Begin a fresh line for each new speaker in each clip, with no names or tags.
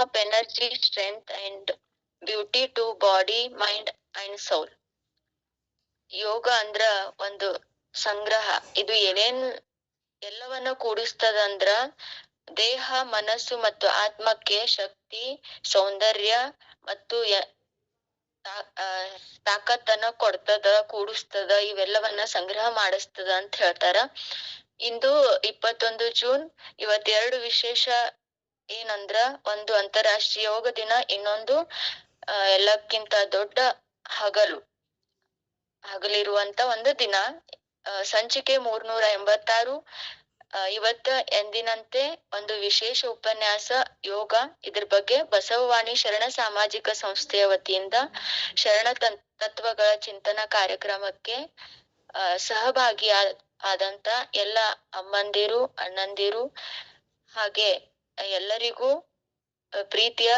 of energy, strength and beauty to body, mind and soul. ಯೋಗ ಅಂದ್ರ ಒಂದು ಸಂಗ್ರಹ. ಇದು ಏನೇನ್ ಎಲ್ಲವನ್ನ ಕೂಡಿಸ್ತದಂದ್ರ ದೇಹ, ಮನಸ್ಸು ಮತ್ತು ಆತ್ಮಕ್ಕೆ ಶಕ್ತಿ, ಸೌಂದರ್ಯ ಮತ್ತು ತಾಕತ್ತನ್ನ ಕೊಡ್ತದ, ಕೂಡಿಸ್ತದ, ಇವೆಲ್ಲವನ್ನ ಸಂಗ್ರಹ ಮಾಡಿಸ್ತದ ಅಂತ ಹೇಳ್ತಾರ. ಇಂದು 21 ಜೂನ್. ಇವತ್ತೆರಡು ವಿಶೇಷ ಏನಂದ್ರ, ಒಂದು ಅಂತಾರಾಷ್ಟ್ರೀಯ ಯೋಗ ದಿನ, ಇನ್ನೊಂದು ಎಲ್ಲಕ್ಕಿಂತ ದೊಡ್ಡ ಹಗಲಿರುವಂತ ಒಂದು ದಿನ. ಸಂಚಿಕೆ 386. ಇವತ್ತ ಎಂದಿನಂತೆ ಒಂದು ವಿಶೇಷ ಉಪನ್ಯಾಸ ಯೋಗ. ಇದ್ರ ಬಗ್ಗೆ ಬಸವವಾಣಿ ಶರಣ ಸಾಮಾಜಿಕ ಸಂಸ್ಥೆಯ ವತಿಯಿಂದ ಶರಣ ತತ್ವಗಳ ಚಿಂತನ ಕಾರ್ಯಕ್ರಮಕ್ಕೆ ಸಹಭಾಗಿ ಆದಂತ ಎಲ್ಲ ಅಮ್ಮಂದಿರು, ಅಣ್ಣಂದಿರು ಹಾಗೆ ಎಲ್ಲರಿಗೂ ಪ್ರೀತಿಯ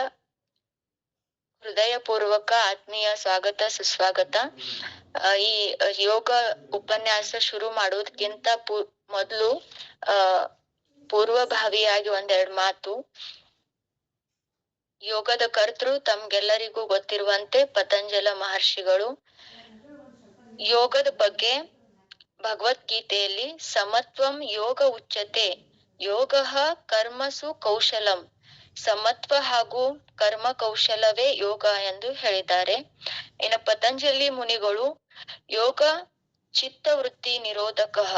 ಹೃದಯಪೂರ್ವಕ ಆತ್ಮೀಯ ಸ್ವಾಗತ, ಸುಸ್ವಾಗತ. ಈ ಯೋಗ ಉಪನ್ಯಾಸ ಶುರು ಮಾಡೋದಕ್ಕಿಂತ ಮೊದಲು ಪೂರ್ವಭಾವಿಯಾಗಿ ಒಂದೆರಡು ಮಾತು. ಯೋಗದ ಕರ್ತೃ ತಮ್ಗೆಲ್ಲರಿಗೂ ಗೊತ್ತಿರುವಂತೆ ಪತಂಜಲ ಮಹರ್ಷಿಗಳು. ಯೋಗದ ಬಗ್ಗೆ ಭಗವದ್ಗೀತೆಯಲ್ಲಿ ಸಮತ್ವಂ ಯೋಗ ಉಚ್ಯತೆ, ಯೋಗಃ ಕರ್ಮಸು ಕೌಶಲಂ, ಸಮತ್ವ ಹಾಗೂ ಕರ್ಮ ಕೌಶಲವೇ ಯೋಗ ಎಂದು ಹೇಳಿದ್ದಾರೆ. ಇನ್ನು ಪತಂಜಲಿ ಮುನಿಗಳು ಯೋಗ ಚಿತ್ತವೃತ್ತಿ ನಿರೋಧಕಃ,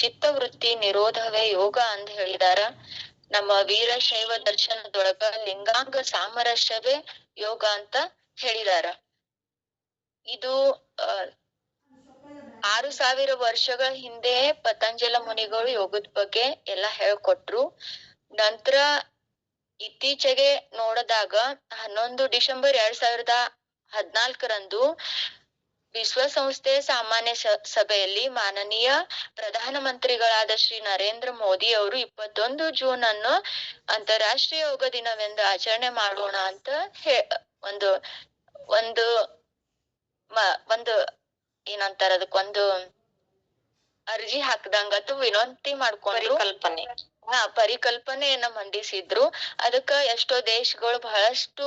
ಚಿತ್ತವೃತ್ತಿ ನಿರೋಧವೇ ಯೋಗ ಅಂತ ಹೇಳಿದಾರ. ನಮ್ಮ ವೀರಶೈವ ದರ್ಶನದೊಳಗ ಲಿಂಗಾಂಗ ಸಾಮರಸ್ಯವೇ ಯೋಗ ಅಂತ ಹೇಳಿದಾರ. ಇದು 6000 ವರ್ಷಗಳ ಹಿಂದೆ ಪತಂಜಲ ಮುನಿಗಳು ಯೋಗದ ಬಗ್ಗೆ ಎಲ್ಲ ಹೇಳ್ಕೊಟ್ರು. ನಂತರ ಇತ್ತೀಚೆಗೆ ನೋಡಿದಾಗ 11 ಡಿಸೆಂಬರ್ 2014 ವಿಶ್ವಸಂಸ್ಥೆ ಸಾಮಾನ್ಯ ಸಭೆಯಲ್ಲಿ ಮಾನನೀಯ ಪ್ರಧಾನಮಂತ್ರಿಗಳಾದ ಶ್ರೀ ನರೇಂದ್ರ ಮೋದಿ ಅವರು 21 ಜೂನ್ ಅನ್ನು ಅಂತಾರಾಷ್ಟ್ರೀಯ ಯೋಗ ದಿನವೆಂದು ಆಚರಣೆ ಮಾಡೋಣ ಅಂತ ಒಂದು ಒಂದು ಒಂದು ಏನಂತಾರ ಅದಕ್ಕೊಂದು ಅರ್ಜಿ ಹಾಕ್ದಂಗ ಅಥವಾ ವಿನಂತಿ ಮಾಡ್ಕೊಂಡ್ರು, ಪರಿಕಲ್ಪನೆಯನ್ನ ಮಂಡಿಸಿದ್ರು. ಅದಕ್ಕ ಎಷ್ಟೋ ದೇಶಗಳು, ಬಹಳಷ್ಟು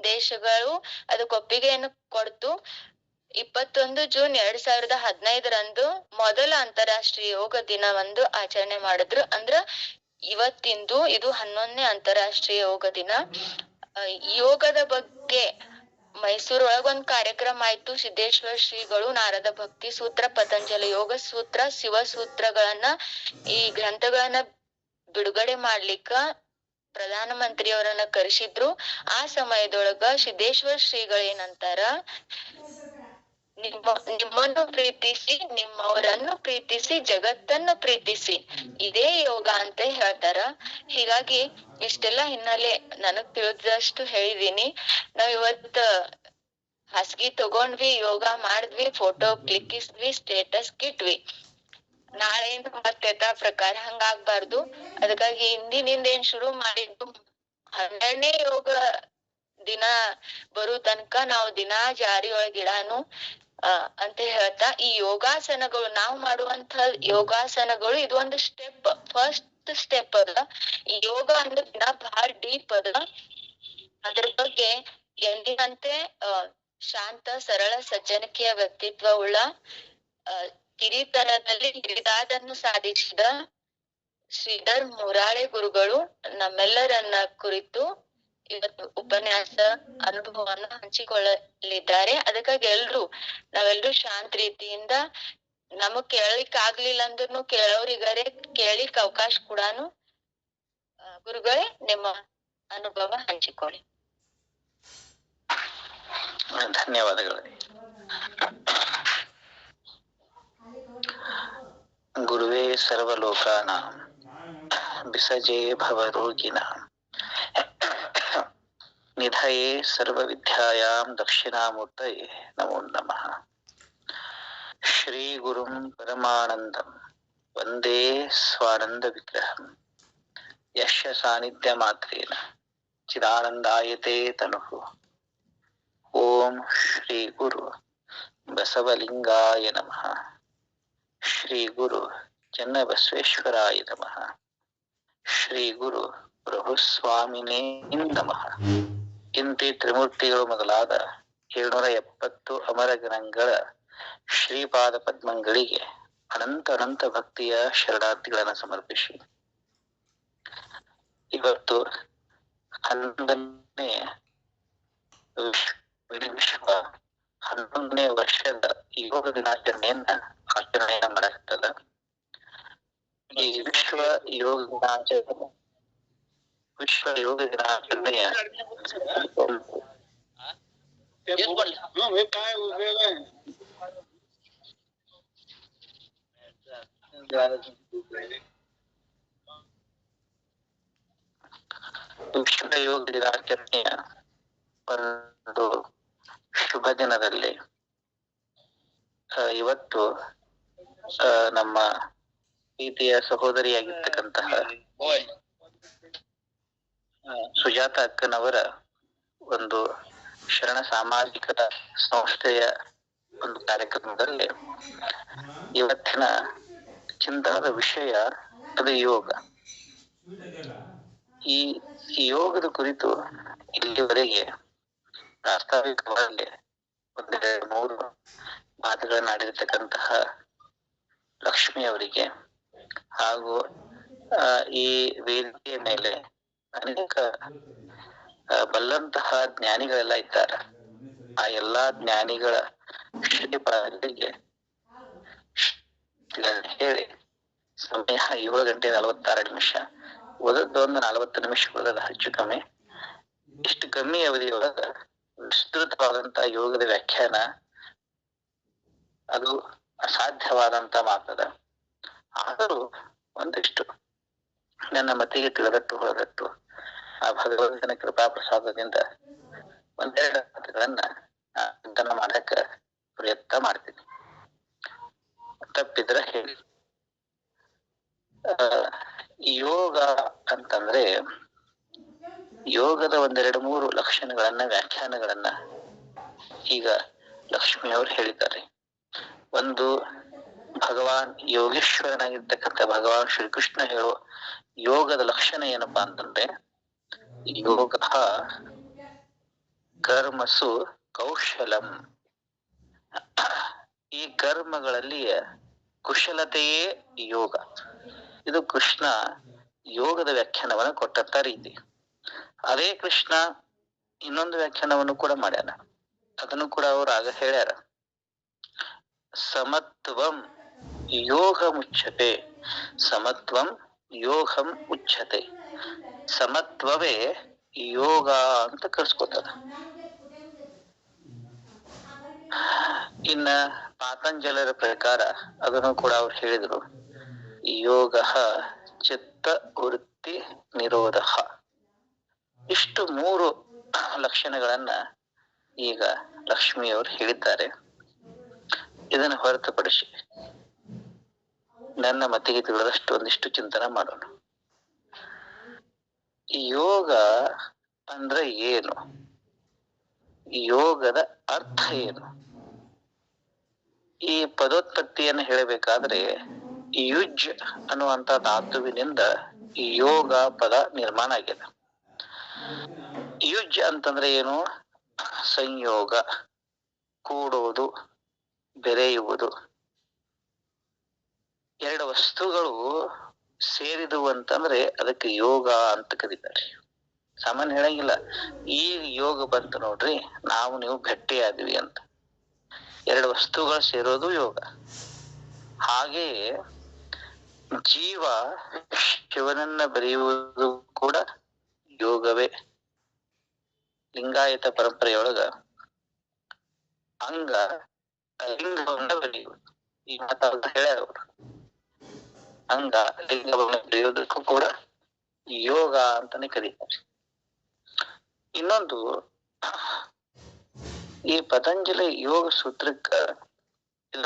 ದೇಶಗಳು ಅದಕ್ಕೆ ಒಪ್ಪಿಗೆಯನ್ನು ಕೊಡ್ತು. 21 ಜೂನ್ 2015 ಮೊದಲ ಅಂತಾರಾಷ್ಟ್ರೀಯ ಯೋಗ ದಿನವೆಂದು ಆಚರಣೆ ಮಾಡಿದ್ರು. ಅಂದ್ರ ಇವತ್ತಿಂದು ಇದು 11ನೇ ಅಂತಾರಾಷ್ಟ್ರೀಯ ಯೋಗ ದಿನ. ಯೋಗದ ಬಗ್ಗೆ ಮೈಸೂರೊಳಗ ಒಂದ್ ಕಾರ್ಯಕ್ರಮ ಆಯ್ತು. ಸಿದ್ದೇಶ್ವರ ಶ್ರೀಗಳು ನಾರದ ಭಕ್ತಿ ಸೂತ್ರ, ಪತಂಜಲಿ ಯೋಗ ಸೂತ್ರ, ಶಿವ ಸೂತ್ರಗಳನ್ನ, ಈ ಗ್ರಂಥಗಳನ್ನ ಬಿಡುಗಡೆ ಮಾಡ್ಲಿಕ್ಕ ಪ್ರಧಾನ ಮಂತ್ರಿಯವರನ್ನ ಕರೆಸಿದ್ರು. ಆ ಸಮಯದೊಳಗ ಸಿದ್ದೇಶ್ವರ ಶ್ರೀಗಳೇನಂತಾರ, ನಿಮ್ಮನ್ನು ಪ್ರೀತಿಸಿ, ನಿಮ್ಮವರನ್ನು ಪ್ರೀತಿಸಿ, ಜಗತ್ತನ್ನು ಪ್ರೀತಿಸಿ, ಇದೇ ಯೋಗ ಅಂತ ಹೇಳ್ತಾರ. ಹೀಗಾಗಿ ಇಷ್ಟೆಲ್ಲಾ ಹಿನ್ನೆಲೆ ನನಗ್ ತಿಳಿದಷ್ಟು ಹೇಳಿದೀನಿ. ನಾವ್ ಇವತ್ತ ಹಾಸಿಗೆ ತಗೊಂಡ್ವಿ, ಯೋಗ ಮಾಡಿದ್ವಿ, ಫೋಟೋ ಕ್ಲಿಕ್ಕಿಸಿದ್ವಿ, ಸ್ಟೇಟಸ್ ಇಟ್ವಿ. ನಾಳೆ ಮತ್ತೆ ಯಥಾ ಪ್ರಕಾರ ಹಂಗಾಗ್ಬಾರ್ದು. ಅದಕ್ಕಾಗಿ ಹಿಂದಿನಿಂದ ಏನ್ ಶುರು ಮಾಡಿದ್ದು 12ನೇ ಯೋಗ ದಿನ ಬರೋ ತನಕ ನಾವು ದಿನಾ ಜಾರಿಯೊಳಗಿಡಾನು ಅಂತ ಹೇಳ್ತಾ, ಈ ಯೋಗಾಸನಗಳು ನಾವು ಮಾಡುವಂತ ಯೋಗಾಸನಗಳು ಇದು ಒಂದು ಸ್ಟೆಪ್, ಫಸ್ಟ್ ಸ್ಟೆಪ್ ಅದ. ಈ ಯೋಗ ಅಂದ್ರೆ ದಿನ ಬಹಳ ಡೀಪ್ ಅದ. ಅದ್ರ ಬಗ್ಗೆ ಎಂದಿನಂತೆ ಶಾಂತ, ಸರಳ, ಸಜ್ಜನಿಕೆಯ ವ್ಯಕ್ತಿತ್ವ ಉಳ್ಳ, ಕಿರಿತನದಲ್ಲಿ ಹಿರಿದಾದನ್ನು ಸಾಧಿಸಿದ ಶ್ರೀಧರ್ ಮೂರಾಳೆ ಗುರುಗಳು ನಮ್ಮೆಲ್ಲರನ್ನ ಕುರಿತು ಇವತ್ತು ಉಪನ್ಯಾಸ ಅನುಭವವನ್ನು ಹಂಚಿಕೊಳ್ಳಲಿದ್ದಾರೆ. ಅದಕ್ಕಾಗಿ ನಾವೆಲ್ರೂ ಶಾಂತ ರೀತಿಯಿಂದ, ನಮಗ್ ಕೇಳಲಿಕ್ ಆಗ್ಲಿಲ್ಲ ಅಂದ್ರೂ ಕೇಳೋರಿಗಾರೆ ಕೇಳಿಕ್ ಅವಕಾಶ ಕೂಡಾನು. ಗುರುಗಳೇ, ನಿಮ್ಮ ಅನುಭವ ಹಂಚಿಕೊಳ್ಳಿ.
ಧನ್ಯವಾದಗಳು. ಗುರುವೇ ಸರ್ವಲೋಕಾನಾಂ ವಿಸಜೇ ಭವರೋಗಿನಾಂ ನಿಧಯೇ ಸರ್ವವಿದ್ಯಾಯಾಂ ದಕ್ಷಿಣಾಮೂರ್ತಯೇ ನಮೋ ನಮಃ. ಶ್ರೀ ಗುರುಂ ಪರಮಾನಂದಂ ವಂದೇ ಸ್ವಾನಂದ ವಿಗ್ರಹಂ ಯಶ್ಯ ಸಾನ್ನಿಧ್ಯ ಮಾತ್ರೇನ ಚಿದಾನಂದಾಯತೆ ತನುಃ. ಓಂ ಶ್ರೀ ಗುರು ಬಸವಲಿಂಗಾಯ ನಮಃ. ಶ್ರೀ ಗುರು ಚನ್ನಬಸವೇಶ್ವರಾಯ ನಮಃ. ಶ್ರೀ ಗುರು ಪ್ರಭು ಸ್ವಾಮಿನೇ ನಮಃ. ಇಂತಿ ತ್ರಿಮೂರ್ತಿಗಳು ಮೊದಲಾದ 770 ಅಮರಗಣಗಳ ಶ್ರೀಪಾದ ಪದ್ಮಗಳಿಗೆ ಅನಂತ ಅನಂತ ಭಕ್ತಿಯ ಶರಣಾರ್ಥಿಗಳನ್ನು ಸಮರ್ಪಿಸಿ ಇವತ್ತು 11ನೇ ವಿಶ್ವ 11ನೇ ವರ್ಷದ ಯೋಗ ದಿನಾಚರಣೆಯನ್ನ ಆಚರಣೆಯನ್ನ ಮಾಡಾಗ್ತದ. ಈ ವಿಶ್ವ ಯೋಗ ದಿನಾಚರಣೆಯ ವಿಶ್ವ ಯೋಗ ದಿನಾಚರಣೆಯ ಒಂದು ಶುಭ ದಿನದಲ್ಲಿ ಇವತ್ತು ನಮ್ಮ ಪ್ರೀತಿಯ ಸಹೋದರಿಯಾಗಿರ್ತಕ್ಕಂತಹ ಸುಜಾತ ಅಕ್ಕನವರ ಒಂದು ಶರಣ ಸಾಮಾಜಿಕ ಸಂಸ್ಥೆಯ ಒಂದು ಕಾರ್ಯಕ್ರಮದಲ್ಲಿ ಇವತ್ತಿನ ಚಿಂತನದ ವಿಷಯ ಅದು ಯೋಗ. ಈ ಯೋಗದ ಕುರಿತು ಇಲ್ಲಿವರೆಗೆ ಪ್ರಾಸ್ತಾವಿಕವಾಗಿ 1-2-3 ಮಾತುಗಳನ್ನ ಆಡಿರ್ತಕ್ಕಂತಹ ಲಕ್ಷ್ಮಿ ಅವರಿಗೆ ಹಾಗೂ ಈ ವೇದಿಕೆಯ ಮೇಲೆ ಅನೇಕ ಬಲ್ಲಂತಹ ಜ್ಞಾನಿಗಳೆಲ್ಲ ಇದ್ದಾರೆ. ಆ ಎಲ್ಲಾ ಜ್ಞಾನಿಗಳ ಶ್ರೀಪಾದರಿಗೆ ಹೇಳಿ ಸಮಯ 7:46 ಓದದ್ದೊಂದು 40 ನಿಮಿಷ ಓದದ ಹೆಚ್ಚು ಕಮ್ಮಿ. ಇಷ್ಟು ಕಮ್ಮಿ ಅವಧಿಯೊಳಗ ವಿಸ್ತೃತವಾದಂತಹ ಯೋಗದ ವ್ಯಾಖ್ಯಾನ ಅದು ಅಸಾಧ್ಯವಾದಂತ ಮಾತದ. ಆದರೂ ಒಂದಿಷ್ಟು ನನ್ನ ಮತಿಗೆ ತಿಳಿದಟ್ಟು ಹೊರದಟ್ಟು ಆ ಭಗವಂತನ ಕೃಪಾ ಪ್ರಸಾದದಿಂದ 1-2 ಮಾತುಗಳನ್ನ ಚಿಂತನೆ ಮಾಡಕ ಪ್ರಯತ್ನ ಮಾಡ್ತೀನಿ. ತಪ್ಪಿದ್ರೆ ಹೇಳಿ. ಯೋಗ ಅಂತಂದ್ರೆ ಯೋಗದ 1-2-3 ಲಕ್ಷಣಗಳನ್ನ ವ್ಯಾಖ್ಯಾನಗಳನ್ನ ಈಗ ಲಕ್ಷ್ಮಿಯವರು ಹೇಳಿದ್ದಾರೆ. ಒಂದು, ಭಗವಾನ್ ಯೋಗೇಶ್ವರನಾಗಿರ್ತಕ್ಕಂಥ ಭಗವಾನ್ ಶ್ರೀಕೃಷ್ಣ ಹೇಳೋ ಯೋಗದ ಲಕ್ಷಣ ಏನಪ್ಪಾ ಅಂತಂದ್ರೆ ಯೋಗ ಕರ್ಮಸು ಕೌಶಲಂ. ಈ ಕರ್ಮಗಳಲ್ಲಿ ಕುಶಲತೆಯೇ ಯೋಗ. ಇದು ಕೃಷ್ಣ ಯೋಗದ ವ್ಯಾಖ್ಯಾನವನ್ನು ಕೊಟ್ಟಂತ ರೀತಿ. ಅದೇ ಕೃಷ್ಣ ಇನ್ನೊಂದು ವ್ಯಾಖ್ಯಾನವನ್ನು ಕೂಡ ಮಾಡ್ಯಾನ. ಅದನ್ನು ಕೂಡ ಅವರು ಆಗ ಹೇಳ್ಯಾರ. ಸಮತ್ವಂ ಯೋಗ ಮುಚ್ಚತೆ. ಸಮತ್ವಂ ಯೋಗಂ ಉಚ್ಯತೆ. ಸಮತ್ವವೇ ಯೋಗ ಅಂತ ಕರ್ಸ್ಕೊತದ. ಇನ್ನ ಪಾತಂಜಲರ ಪ್ರಕಾರ ಅದನ್ನು ಕೂಡ ಅವ್ರು ಹೇಳಿದ್ರು. ಯೋಗ ಚಿತ್ತ ವೃತ್ತಿ ನಿರೋಧ. ಇಷ್ಟು 3 ಲಕ್ಷಣಗಳನ್ನ ಈಗ ಲಕ್ಷ್ಮಿಯವರು ಹೇಳಿದ್ದಾರೆ. ಇದನ್ನು ಹೊರತುಪಡಿಸಿ ನನ್ನ ಮತಿಗೆ ತಿಳಿದಷ್ಟು ಒಂದಿಷ್ಟು ಚಿಂತನೆ ಮಾಡೋಣ. ಯೋಗ ಅಂದ್ರೆ ಏನು? ಯೋಗದ ಅರ್ಥ ಏನು? ಈ ಪದೋತ್ಪತ್ತಿಯನ್ನು ಹೇಳಬೇಕಾದ್ರೆ ಯುಜ್ ಅನ್ನುವಂತ ಧಾತುವಿನಿಂದ ಯೋಗ ಪದ ನಿರ್ಮಾಣ ಆಗಿದೆ. ಯುಜ್ ಅಂತಂದ್ರೆ ಏನು? ಸಂಯೋಗ, ಕೂಡುವುದು, ಬೆರೆಯುವುದು. 2 ವಸ್ತುಗಳು ಸೇರಿದವು ಅಂತಂದ್ರೆ ಅದಕ್ಕೆ ಯೋಗ ಅಂತ ಕರೀತಾರೆ. ಸಾಮಾನ್ಯ ಹೇಳಂಗಿಲ್ಲ ಈ ಯೋಗ ಬಂತು ನೋಡ್ರಿ, ನಾವು ನೀವು ಭೇಟಿಯಾದ್ವಿ ಅಂತ. 2 ವಸ್ತುಗಳು ಸೇರೋದು ಯೋಗ. ಹಾಗೆಯೇ ಜೀವ ಶಿವನನ್ನ ಬರೆಯುವುದು ಕೂಡ ಯೋಗವೇ. ಲಿಂಗಾಯತ ಪರಂಪರೆಯೊಳಗ ಅಂಗ ಲಿಂಗವನ್ನ ಬರೆಯುವುದು ಈ ಮಾತಾಡ ಹೇಳ್ಯಾರ ಅವರು. ಅಂಗ ಲಿಂಗವನ್ನು ಬರೆಯುವುದಕ್ಕೂ ಕೂಡ ಯೋಗ ಅಂತಾನೆ ಕರೀತಾರೆ. ಇನ್ನೊಂದು, ಈ ಪತಂಜಲಿ ಯೋಗ ಸೂತ್ರಕ್ಕ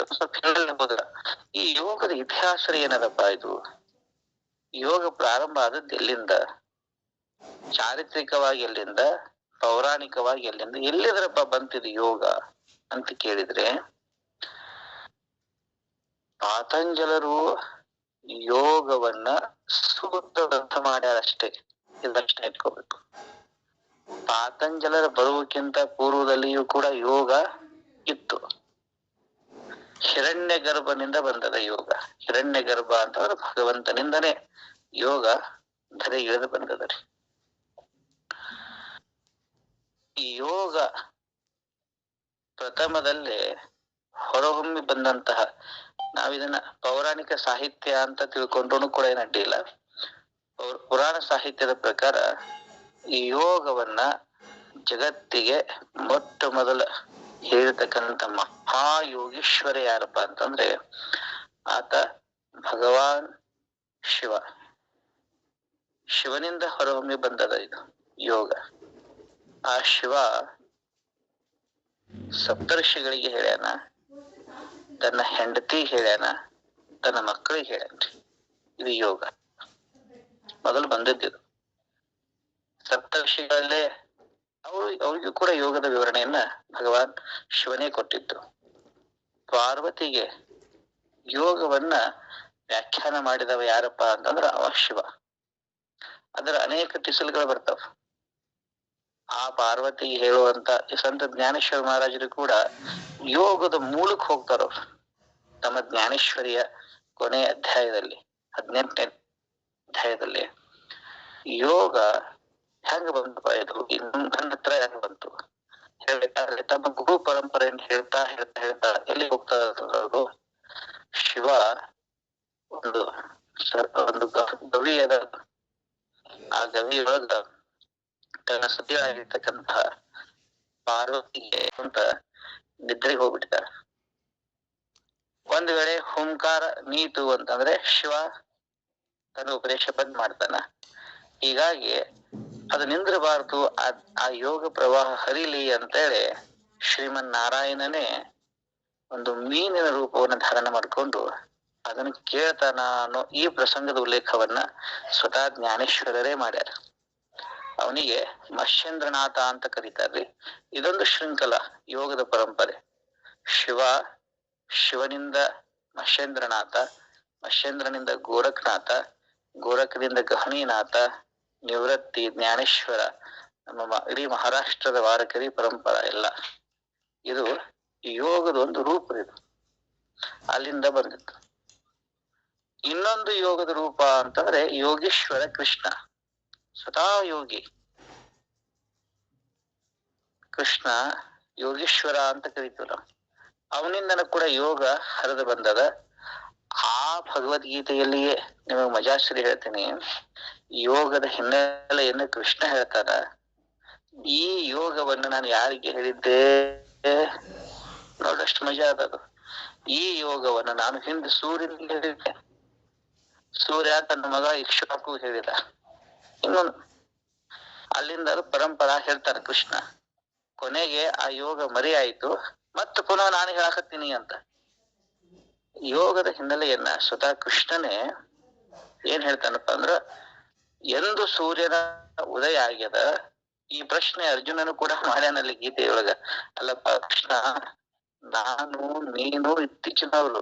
ಸ್ವಲ್ಪ ಹೇಳಬಹುದ? ಈ ಯೋಗದ ಇತಿಹಾಸ ಏನದಪ್ಪ? ಇದು ಯೋಗ ಪ್ರಾರಂಭ ಆದದ್ದು ಎಲ್ಲಿಂದ? ಚಾರಿತ್ರಿಕವಾಗಿ ಎಲ್ಲಿಂದ? ಪೌರಾಣಿಕವಾಗಿ ಎಲ್ಲಿಂದ? ಎಲ್ಲಿದ್ರಪ್ಪ ಬಂತಿದ್ ಯೋಗ ಅಂತ ಕೇಳಿದ್ರೆ, ಪಾತಂಜಲರು ಯೋಗವನ್ನ ಸೂತ್ರಬದ್ಧ ಮಾಡ್ಯಾರಷ್ಟೇ. ಇದಷ್ಟೇ ಇಟ್ಕೋಬೇಕು. ಪಾತಂಜಲರ ಬರುವಕ್ಕಿಂತ ಪೂರ್ವದಲ್ಲಿಯೂ ಕೂಡ ಯೋಗ ಇತ್ತು. ಹಿರಣ್ಯ ಗರ್ಭನಿಂದ ಬಂದದ ಯೋಗ. ಹಿರಣ್ಯ ಗರ್ಭ ಅಂತಂದ್ರೆ ಭಗವಂತನಿಂದನೇ ಯೋಗ ಧರೆ ಇಳಿದು ಬಂದದ ರೀ. ಈ ಯೋಗ ಪ್ರಥಮದಲ್ಲೇ ಹೊರಹೊಮ್ಮಿ ಬಂದಂತಹ, ನಾವಿದನ್ನ ಪೌರಾಣಿಕ ಸಾಹಿತ್ಯ ಅಂತ ತಿಳ್ಕೊಂಡ್ರು ಕೂಡ ಏನ್ ಅಡ್ಡಿಲ್ಲ. ಪುರಾಣ ಸಾಹಿತ್ಯದ ಪ್ರಕಾರ ಈ ಯೋಗವನ್ನ ಜಗತ್ತಿಗೆ ಮೊಟ್ಟ ಮೊದಲ ಹೇಳ್ತಕ್ಕಂಥ ಮಹಾಯೋಗೀಶ್ವರ ಯಾರಪ್ಪ ಅಂತಂದ್ರೆ ಆತ ಭಗವಾನ್ ಶಿವ. ಶಿವನಿಂದ ಹೊರಹೊಮ್ಮಿ ಬಂದದ ಇದು ಯೋಗ. ಆ ಶಿವ ಸಪ್ತರ್ಷಿಗಳಿಗೆ ಹೇಳ್ಯಾನ, ತನ್ನ ಹೆಂಡತಿ ಹೇಳ್ಯಾನ, ತನ್ನ ಮಕ್ಕಳಿಗೆ ಹೇಳ್ಯಾನ್ರಿ. ಇದು ಯೋಗ ಮೊದಲು ಬಂದದ್ದಿದು. ಸಪ್ತರ್ಷಿಗಳಲ್ಲೇ ಅವ್ರಿಗೂ ಕೂಡ ಯೋಗದ ವಿವರಣೆಯನ್ನ ಭಗವಾನ್ ಶಿವನೇ ಕೊಟ್ಟಿದ್ದು. ಪಾರ್ವತಿಗೆ ಯೋಗವನ್ನ ವ್ಯಾಖ್ಯಾನ ಮಾಡಿದವ ಯಾರಪ್ಪ ಅಂತಂದ್ರ ಅವ ಶಿವ. ಅದರ ಅನೇಕ ಟಿಸಲ್ಗಳು ಬರ್ತಾವ. ಆ ಪಾರ್ವತಿಗೆ ಹೇಳುವಂತ ಸಂತ ಜ್ಞಾನೇಶ್ವರ ಮಹಾರಾಜರು ಕೂಡ ಯೋಗದ ಮೂಲಕ್ ಹೋಗ್ತಾರವ್ರು. ತಮ್ಮ ಜ್ಞಾನೇಶ್ವರಿಯ ಕೊನೆಯ ಅಧ್ಯಾಯದಲ್ಲಿ 18ನೇ ಅಧ್ಯಾಯದಲ್ಲಿ ಯೋಗ ಹೆಂಗ ಬಂತು, ಇದು ನನ್ನ ಹತ್ರ ಹೆಂಗ ಬಂತು ಹೇಳ್ಬೇಕಾದ್ರೆ ತಮ್ಮ ಗುರು ಪರಂಪರೆಯನ್ನು ಹೇಳ್ತಾ ಹೇಳ್ತಾ ಹೇಳ್ತಾ ಎಲ್ಲಿ ಹೋಗ್ತಾ ಇರೋದು, ಶಿವ ಒಂದು ಗವಿ ಅದ. ಆ ಗವಿಯೊಳಗ ತನ್ನ ಸತಿಯಾಗಿರ್ತಕ್ಕಂಥ ಪಾರ್ವತಿಗೆ ಅಂತ ನಿದ್ರೆಗೆ ಹೋಗ್ಬಿಟ್ಟಿದ್ದಾರೆ. ಒಂದ್ ವೇಳೆ ಹುಂಕಾರ ನೀತು ಅಂತಂದ್ರೆ ಶಿವ ತನ್ನ ಉಪದೇಶ ಬಂದ್ ಮಾಡ್ತಾನ. ಹೀಗಾಗಿ ಅದು ನಿಂದ್ರಬಾರದು, ಆ ಯೋಗ ಪ್ರವಾಹ ಹರಿಲಿ ಅಂತೇಳಿ ಶ್ರೀಮನ್ ನಾರಾಯಣನೇ ಒಂದು ಮೀನಿನ ರೂಪವನ್ನು ಧಾರಣ ಮಾಡಿಕೊಂಡು ಅದನ್ನು ಕೇಳ್ತಾನ ಅನ್ನೋ ಈ ಪ್ರಸಂಗದ ಉಲ್ಲೇಖವನ್ನ ಸ್ವತಃ ಜ್ಞಾನೇಶ್ವರರೇ ಮಾಡ್ಯಾರ. ಅವನಿಗೆ ಮತ್ಸ್ಯೇಂದ್ರನಾಥ ಅಂತ ಕರೀತಾರ್ರಿ. ಇದೊಂದು ಶೃಂಖಲ ಯೋಗದ ಪರಂಪರೆ. ಶಿವನಿಂದ ಮತ್ಸ್ಯೇಂದ್ರನಾಥ, ಮತ್ಸ್ಯೇಂದ್ರನಿಂದ ಗೋರಖನಾಥ, ಗೋರಖನಿಂದ ಗಹನೀನಾಥ, ನಿವೃತ್ತಿ ಜ್ಞಾನೇಶ್ವರ, ನಮ್ಮ ಇಡೀ ಮಹಾರಾಷ್ಟ್ರದ ವಾರಕರಿ ಪರಂಪರ ಎಲ್ಲ ಇದು ಯೋಗದ ಒಂದು ರೂಪ. ಇದು ಅಲ್ಲಿಂದ ಬಂದಿತ್ತು. ಇನ್ನೊಂದು ಯೋಗದ ರೂಪ ಅಂತಂದ್ರೆ ಯೋಗೀಶ್ವರ ಕೃಷ್ಣ, ಸ್ವತಃ ಯೋಗಿ ಕೃಷ್ಣ ಯೋಗೀಶ್ವರ ಅಂತ ಕರೀತೀವಿ ನಾವು. ಅವನಿಂದನೂ ಕೂಡ ಯೋಗ ಹರಿದು ಬಂದದ. ಆ ಭಗವದ್ಗೀತೆಯಲ್ಲಿಯೇ ನಿಮಗೆ ಮಜಾಶ್ರೀ ಹೇಳ್ತೀನಿ, ಯೋಗದ ಹಿನ್ನೆಲೆಯನ್ನು ಕೃಷ್ಣ ಹೇಳ್ತಾರ. ಈ ಯೋಗವನ್ನು ನಾನು ಯಾರಿಗೆ ಹೇಳಿದ್ದೆ ನೋಡಷ್ಟು ಮಜಾ ಅದದು. ಈ ಯೋಗವನ್ನು ನಾನು ಹಿಂದೆ ಸೂರ್ಯನಿಗೆ ಹೇಳಿದ್ದೆ. ಸೂರ್ಯ ತನ್ನ ಮಗ ಇಕ್ಷ್ವಾಕು ಹೇಳಿದ. ಇನ್ನೊಂದು ಅಲ್ಲಿಂದ ಪರಂಪರಾ ಹೇಳ್ತಾರ ಕೃಷ್ಣ. ಕೊನೆಗೆ ಆ ಯೋಗ ಮರಿ ಆಯ್ತು, ಮತ್ತೆ ಪುನಃ ನಾನು ಹೇಳಾಕತ್ತೀನಿ ಅಂತ. ಯೋಗದ ಹಿನ್ನೆಲೆಯನ್ನ ಸ್ವತಃ ಕೃಷ್ಣನೇ ಏನ್ ಹೇಳ್ತಾನಪ್ಪ ಅಂದ್ರ, ಎಂದು ಸೂರ್ಯನ ಉದಯ ಆಗ್ಯದ. ಈ ಪ್ರಶ್ನೆ ಅರ್ಜುನನು ಕೂಡ ಮಾಡ್ಯಾನಲ್ಲಿ ಗೀತೆಯೊಳಗ. ಅಲ್ಲಪ್ಪ ಕೃಷ್ಣ, ನಾನು ನೀನು ಇತ್ತೀಚಿನವರು,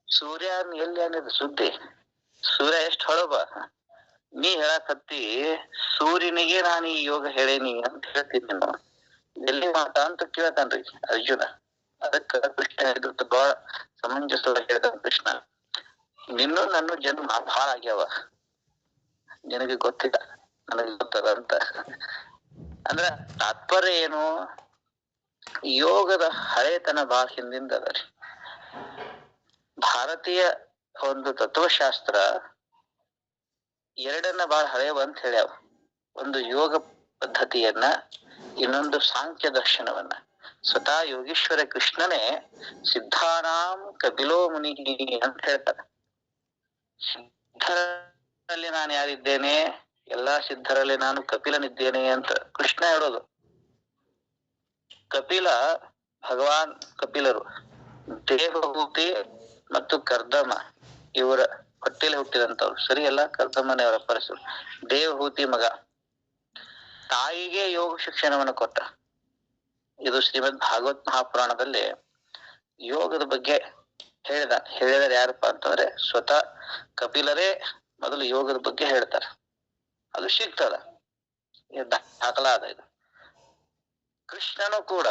ಸೂರ್ಯ ಎಲ್ಲಿ ಅನ್ನೋದು ಸುದ್ದಿ, ಸೂರ್ಯ ಎಷ್ಟು ಹೊಳಬ, ನೀ ಹೇಳಕತ್ತಿ ಸೂರ್ಯನಿಗೆ ನಾನು ಈ ಯೋಗ ಹೇಳೇನಿ ಅಂತ ಹೇಳ್ತೀನಿ ನಾನು, ಎಲ್ಲಿ ಮಾತಾ ಅಂತ ಕೇಳ್ತಾನ್ರಿ ಅರ್ಜುನ. ಅದಕ್ಕ ಕೃಷ್ಣ ಹೇಳಿದ ಬಹಳ ಸಮಂಜಸವಾಗಿ ಹೇಳ್ತಾನ ಕೃಷ್ಣ, ನಿನ್ನೂ ನನ್ನ ಜನ್ಮ ಭಾಳ ಆಗ್ಯಾವ, ನಿನಗೆ ಗೊತ್ತಿಲ್ಲ, ನನಗೆ ಗೊತ್ತದ ಅಂತ. ಅಂದ್ರ ತಾತ್ಪರ್ಯ ಏನು, ಯೋಗದ ಹಳೆತನ ಬಹಳ ಹಿಂದಿಂದ ಅದ ರೀ. ಭಾರತೀಯ ಒಂದು ತತ್ವಶಾಸ್ತ್ರ ಎರಡನ್ನ ಬಹಳ ಹಳೆಯವ ಅಂತ ಹೇಳ್ಯಾವ. ಒಂದು ಯೋಗ ಪದ್ಧತಿಯನ್ನ, ಇನ್ನೊಂದು ಸಾಂಖ್ಯ ದರ್ಶನವನ್ನ. ಸ್ವತಃ ಯೋಗೀಶ್ವರ ಕೃಷ್ಣನೇ ಸಿದ್ಧಾನಾಂ ಕಪಿಲೋ ಮುನಿ ಅಂತ ಹೇಳ್ತಾನೆ. ಸಿದ್ಧರಲ್ಲಿ ನಾನು ಯಾರಿದ್ದೇನೆ, ಎಲ್ಲಾ ಸಿದ್ಧರಲ್ಲಿ ನಾನು ಕಪಿಲನಿದ್ದೇನೆ ಅಂತ ಕೃಷ್ಣ ಹೇಳೋದು. ಕಪಿಲ ಭಗವಾನ್ ಕಪಿಲರು ದೇವಹೂತಿ ಮತ್ತು ಕರ್ದಮ ಇವರ ಹೊಟ್ಟೆಲಿ ಹುಟ್ಟಿದಂತವ್ರು. ಸರಿ ಅಲ್ಲ, ಕರ್ದಮನೆ ಅವರ ಪರಸರು ದೇವಹೂತಿ ಮಗ. ತಾಯಿಗೆ ಯೋಗ ಶಿಕ್ಷಣವನ್ನು ಕೊಟ್ಟ. ಇದು ಶ್ರೀಮದ್ ಭಾಗವತ್ ಮಹಾಪುರಾಣದಲ್ಲಿ ಯೋಗದ ಬಗ್ಗೆ ಹೇಳಿದರೆ ಯಾರಪ್ಪ ಅಂತಂದ್ರೆ ಸ್ವತಃ ಕಪಿಲರೇ ಮೊದಲು ಯೋಗದ ಬಗ್ಗೆ ಹೇಳ್ತಾರೆ, ಅದು ಸಿಗ್ತದ, ದಾಖಲಾದ ಇದು. ಕೃಷ್ಣನು ಕೂಡ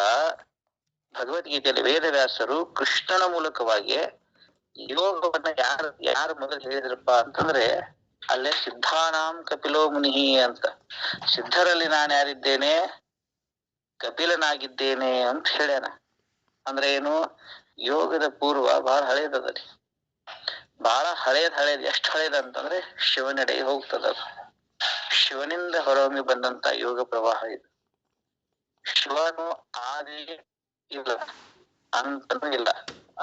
ಭಗವದ್ಗೀತೆಯಲ್ಲಿ ವೇದವ್ಯಾಸರು ಕೃಷ್ಣನ ಮೂಲಕವಾಗಿ ಯೋಗವನ್ನ ಯಾರು ಮೊದಲು ಹೇಳಿದ್ರಪ್ಪ ಅಂತಂದ್ರೆ ಅಲ್ಲೇ ಸಿದ್ಧಾನಾಂ ಕಪಿಲೋ ಮುನಿಹಿ ಅಂತ, ಸಿದ್ಧರಲ್ಲಿ ನಾನು ಯಾರಿದ್ದೇನೆ, ಕಪಿಲನಾಗಿದ್ದೇನೆ ಅಂತ ಹೇಳ್ಯಾನ. ಅಂದ್ರೆ ಏನು, ಯೋಗದ ಪೂರ್ವ ಬಹಳ ಹಳೇದದರಿ, ಬಹಳ ಹಳೇದ್ ಎಷ್ಟು ಹಳೇದ ಅಂತಂದ್ರೆ ಶಿವನೆಡೆಗೆ ಹೋಗ್ತದ. ಶಿವನಿಂದ ಹೊರಹೊಮ್ಮಿ ಬಂದಂತ ಯೋಗ ಪ್ರವಾಹ ಇದು. ಶಿವನು ಆದಿ ಇಲ್ಲ, ಅಂತನೂ ಇಲ್ಲ,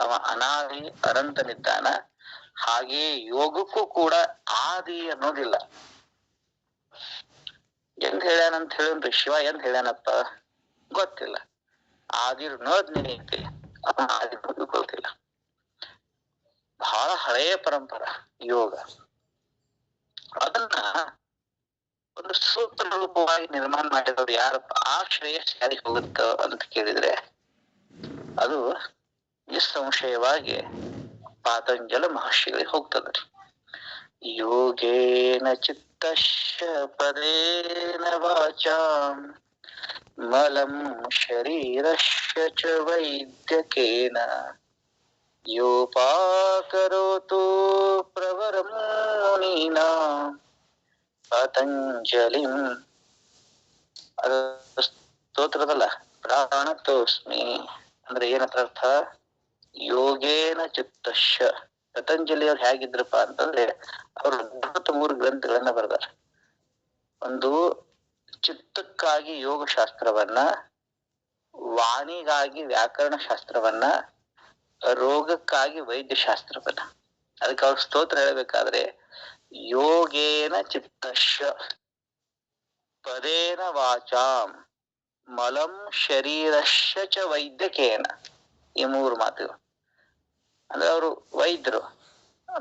ಅವ ಅನಾದಿ ಅನಂತನಿದ್ದಾನ. ಹಾಗೆ ಯೋಗಕ್ಕೂ ಕೂಡ ಆದಿ ಅನ್ನೋದಿಲ್ಲ. ಎಂದ್ ಹೇಳ್ಯಾನಂತ ಹೇಳಿನ್ರಿ, ಶಿವ ಎಂದ್ ಹೇಳ್ಯಾನಪ್ಪ ಗೊತ್ತಿಲ್ಲ. ಆದಿರ್ ನೋದ್ ನಿನೈತಿ, ಅವನ ಆದಿ ಗೊತ್ತಿಲ್ಲ. ಬಹಳ ಹಳೆಯ ಪರಂಪರ ಯೋಗ. ಅದನ್ನ ಒಂದು ಸೂತ್ರ ರೂಪವಾಗಿ ನಿರ್ಮಾಣ ಮಾಡಿದವ್ರು ಯಾರಪ್ಪ, ಆ ಶ್ರೇಯಸ್ ಯಾರಿಗೆ ಹೋಗುತ್ತ ಅಂತ ಕೇಳಿದ್ರೆ ಅದು ನಿಸ್ಸಂಶಯವಾಗಿ ಪಾತಂಜಲ ಮಹರ್ಷಿಗಳಿಗೆ ಹೋಗ್ತದ್ರಿ. ಯೋಗೇನ ಚಿತ್ತಸ್ಯ ಪದೇನ ವಾಚಾಂ ಮಲಂ ಶರೀರಸ್ಯ ಚ ವೈದ್ಯಕೇನ ಯೋಪಾಕರೋತು ಪ್ರವರಂ ಮುನೀನಾಂ ಪತಂಜಲಿಂ. ಅದು ಸ್ತೋತ್ರದಲ್ಲ, ಪ್ರಾಣತೋಸ್ಮಿ ಅಂದ್ರೆ ಏನಂತ ಅರ್ಥ, ಯೋಗೇನ ಚಿತ್ತಸ್ಯ. ಪತಂಜಲಿ ಅವ್ರು ಹೇಗಿದ್ರಪ್ಪ ಅಂತಂದ್ರೆ ಅವರು 23 ಗ್ರಂಥಗಳನ್ನ ಬರೆದಾರ. ಒಂದು ಚಿತ್ತಕ್ಕಾಗಿ ಯೋಗ ಶಾಸ್ತ್ರವನ್ನ, ವಾಣಿಗಾಗಿ ವ್ಯಾಕರಣ ಶಾಸ್ತ್ರವನ್ನ, ರೋಗಕ್ಕಾಗಿ ವೈದ್ಯ ಶಾಸ್ತ್ರವನ್ನ. ಅದಕ್ಕೆ ಅವ್ರ ಸ್ತೋತ್ರ ಹೇಳ್ಬೇಕಾದ್ರೆ ಯೋಗೇನ ಚಿತ್ತಸ್ಯ ಪದೇನ ವಾಚಾಂ ಮಲಂ ಶರೀರಸ್ಯ ಚ ವೈದ್ಯಕೇನ. ಈ 3 ಮಾತುಗಳು ಅಂದ್ರೆ ಅವರು ವೈದ್ಯರು,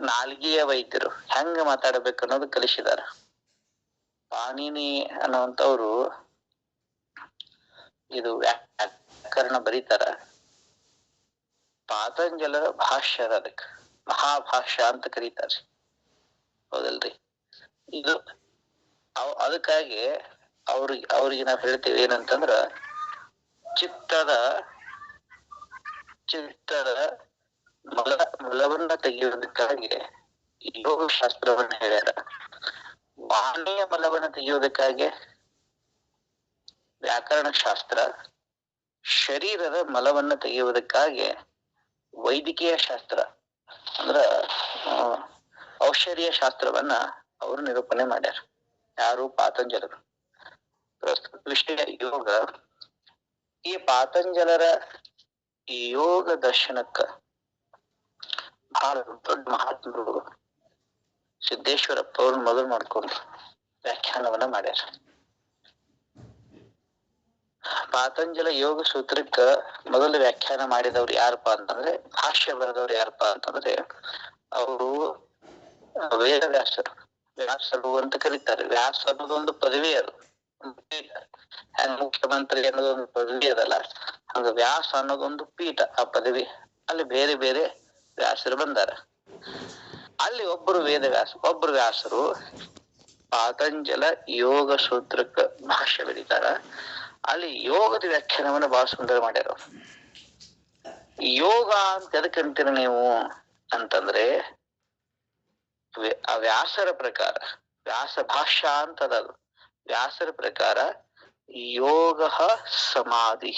ನಾಲ್ಗೆಯ ವೈದ್ಯರು, ಹೆಂಗ ಮಾತಾಡಬೇಕು ಅನ್ನೋದು ಕಲಿಸಿದಾರ. ಪಾಣಿನಿ ಅನ್ನುವಂಥವ್ರು ಇದು ವ್ಯಾಕರಣ ಬರೀತಾರ. ಪಾತಂಜಲರ ಭಾಷ್ಯ ಅದ, ಅದಕ್ಕೆ ಮಹಾಭಾಷ್ಯ ಅಂತ ಕರೀತಾರೆ, ಹೌದಲ್ರಿ. ಇದು ಅದಕ್ಕಾಗಿ ಅವ್ರಿಗೆ ನಾವ್ ಹೇಳ್ತೇವೆ ಏನಂತಂದ್ರ, ಚಿತ್ತದ ಮಲವನ್ನ ತೆಗೆಯೋದಕ್ಕಾಗಿ ಯೋಗ ಶಾಸ್ತ್ರವನ್ನ ಹೇಳ್ಯಾರ. ವಾಣಿಯ ಮಲವನ್ನ ತೆಗೆಯೋದಕ್ಕಾಗಿ ವ್ಯಾಕರಣ ಶಾಸ್ತ್ರ, ಶರೀರದ ಮಲವನ್ನ ತೆಗೆಯುವುದಕ್ಕಾಗಿ ವೈದ್ಯಕೀಯ ಶಾಸ್ತ್ರ ಅಂದ್ರ ಔಷಧೀಯ ಶಾಸ್ತ್ರವನ್ನ ಅವರು ನಿರೂಪಣೆ ಮಾಡ್ಯಾರ. ಯಾರು? ಪಾತಂಜಲರು. ಪ್ರಸ್ತುತ ವಿಷಯ ಯೋಗ. ಈ ಪಾತಂಜಲರ ಈ ಯೋಗ ದರ್ಶನಕ್ಕ ಬಹಳ ದೊಡ್ಡ ಮಹಾತ್ಮರು ಸಿದ್ದೇಶ್ವರಪ್ಪ ಅವ್ರ ಮೊದಲು ಮಾಡ್ಕೊಂಡು ವ್ಯಾಖ್ಯಾನವನ್ನ ಮಾಡ್ಯಾರ. ಪಾತಂಜಲ ಯೋಗ ಸೂತ್ರಕ್ಕ ಮೊದಲು ವ್ಯಾಖ್ಯಾನ ಮಾಡಿದವ್ರು ಯಾರಪ್ಪ ಅಂತಂದ್ರೆ, ಭಾಷ್ಯ ಬರೆದವ್ರು ಯಾರಪ್ಪ ಅಂತಂದ್ರೆ ಅವರು ವೇದವ್ಯಾಸರು. ವ್ಯಾಸರು ಅಂತ ಕರೀತಾರೆ. ವ್ಯಾಸ ಅನ್ನೋದೊಂದು ಪದವಿ, ಅದು ಮುಖ್ಯಮಂತ್ರಿ ಅನ್ನೋದೊಂದು ಪದವಿ ಅದಲ್ಲ, ಹಂಗ ವ್ಯಾಸ ಅನ್ನೋದೊಂದು ಪೀಠ, ಆ ಪದವಿ. ಅಲ್ಲಿ ಬೇರೆ ಬೇರೆ ವ್ಯಾಸರು ಬಂದಾರ. ಅಲ್ಲಿ ಒಬ್ಬರು ವೇದವ್ಯಾಸ, ಒಬ್ಬರು ವ್ಯಾಸರು ಪಾತಂಜಲ ಯೋಗ ಸೂತ್ರಕ್ಕ ಭಾಷ್ಯ ಬರೀತಾರ. ಅಲ್ಲಿ ಯೋಗದ ವ್ಯಾಖ್ಯಾನವನ್ನ ಬಹಳ ಸುಂದರ ಮಾಡ್ಯಾರ. ಯೋಗ ಅಂತ ಎದಕ್ಕಂತೀರ ನೀವು ಅಂತಂದ್ರೆ, ಆ ವ್ಯಾಸರ ಪ್ರಕಾರ, ವ್ಯಾಸ ಭಾಷ್ಯ ಅಂತದ, ಅದು ವ್ಯಾಸರ ಪ್ರಕಾರ ಯೋಗ ಸಮಾಧಿ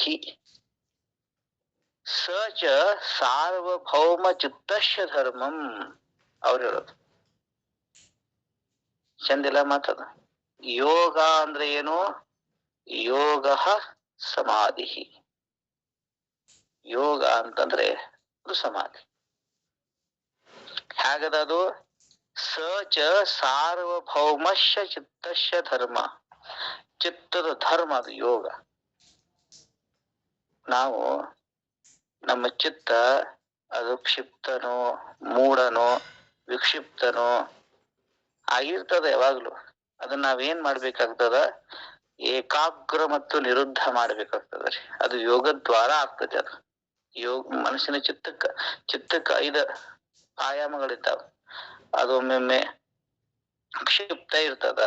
ಸಚ ಸಾರ್ವಭೌಮ ಚಿತ್ತಸ್ಯ ಧರ್ಮಂ. ಅವ್ರು ಹೇಳೋದು ಚಂದಿಲ್ಲ ಮಾತದ. ಯೋಗ ಅಂದ್ರೆ ಏನು? ಯೋಗ ಸಮಾಧಿ. ಯೋಗ ಅಂತಂದ್ರೆ ಅದು ಸಮಾಧಿ. ಹೇಗದ ಅದು? ಸಚ ಸಾರ್ವಭೌಮಸ್ಯ ಚಿತ್ತಸ್ಯ ಧರ್ಮ. ಚಿತ್ತದ ಧರ್ಮ ಅದು ಯೋಗ. ನಾವು ನಮ್ಮ ಚಿತ್ತ ಅದು ಕ್ಷಿಪ್ತನೋ ಮೂಢನೋ ವಿಕ್ಷಿಪ್ತನೋ ಆಗಿರ್ತದ ಯಾವಾಗ್ಲೂ. ಅದನ್ನ ನಾವೇನ್ ಮಾಡ್ಬೇಕಾಗ್ತದ? ಏಕಾಗ್ರ ಮತ್ತು ನಿರುದ್ಧ ಮಾಡ್ಬೇಕಾಗ್ತದ. ಅದು ಯೋಗದ ದ್ವಾರ ಆಗ್ತದೆ. ಅದು ಯೋಗ ಮನಸ್ಸಿನ ಚಿತ್ತಕ್ಕ 5 ಆಯಾಮಗಳಿದ್ದಾವ. ಅದು ಒಮ್ಮೊಮ್ಮೆ ಕ್ಷಿಪ್ತ ಇರ್ತದ,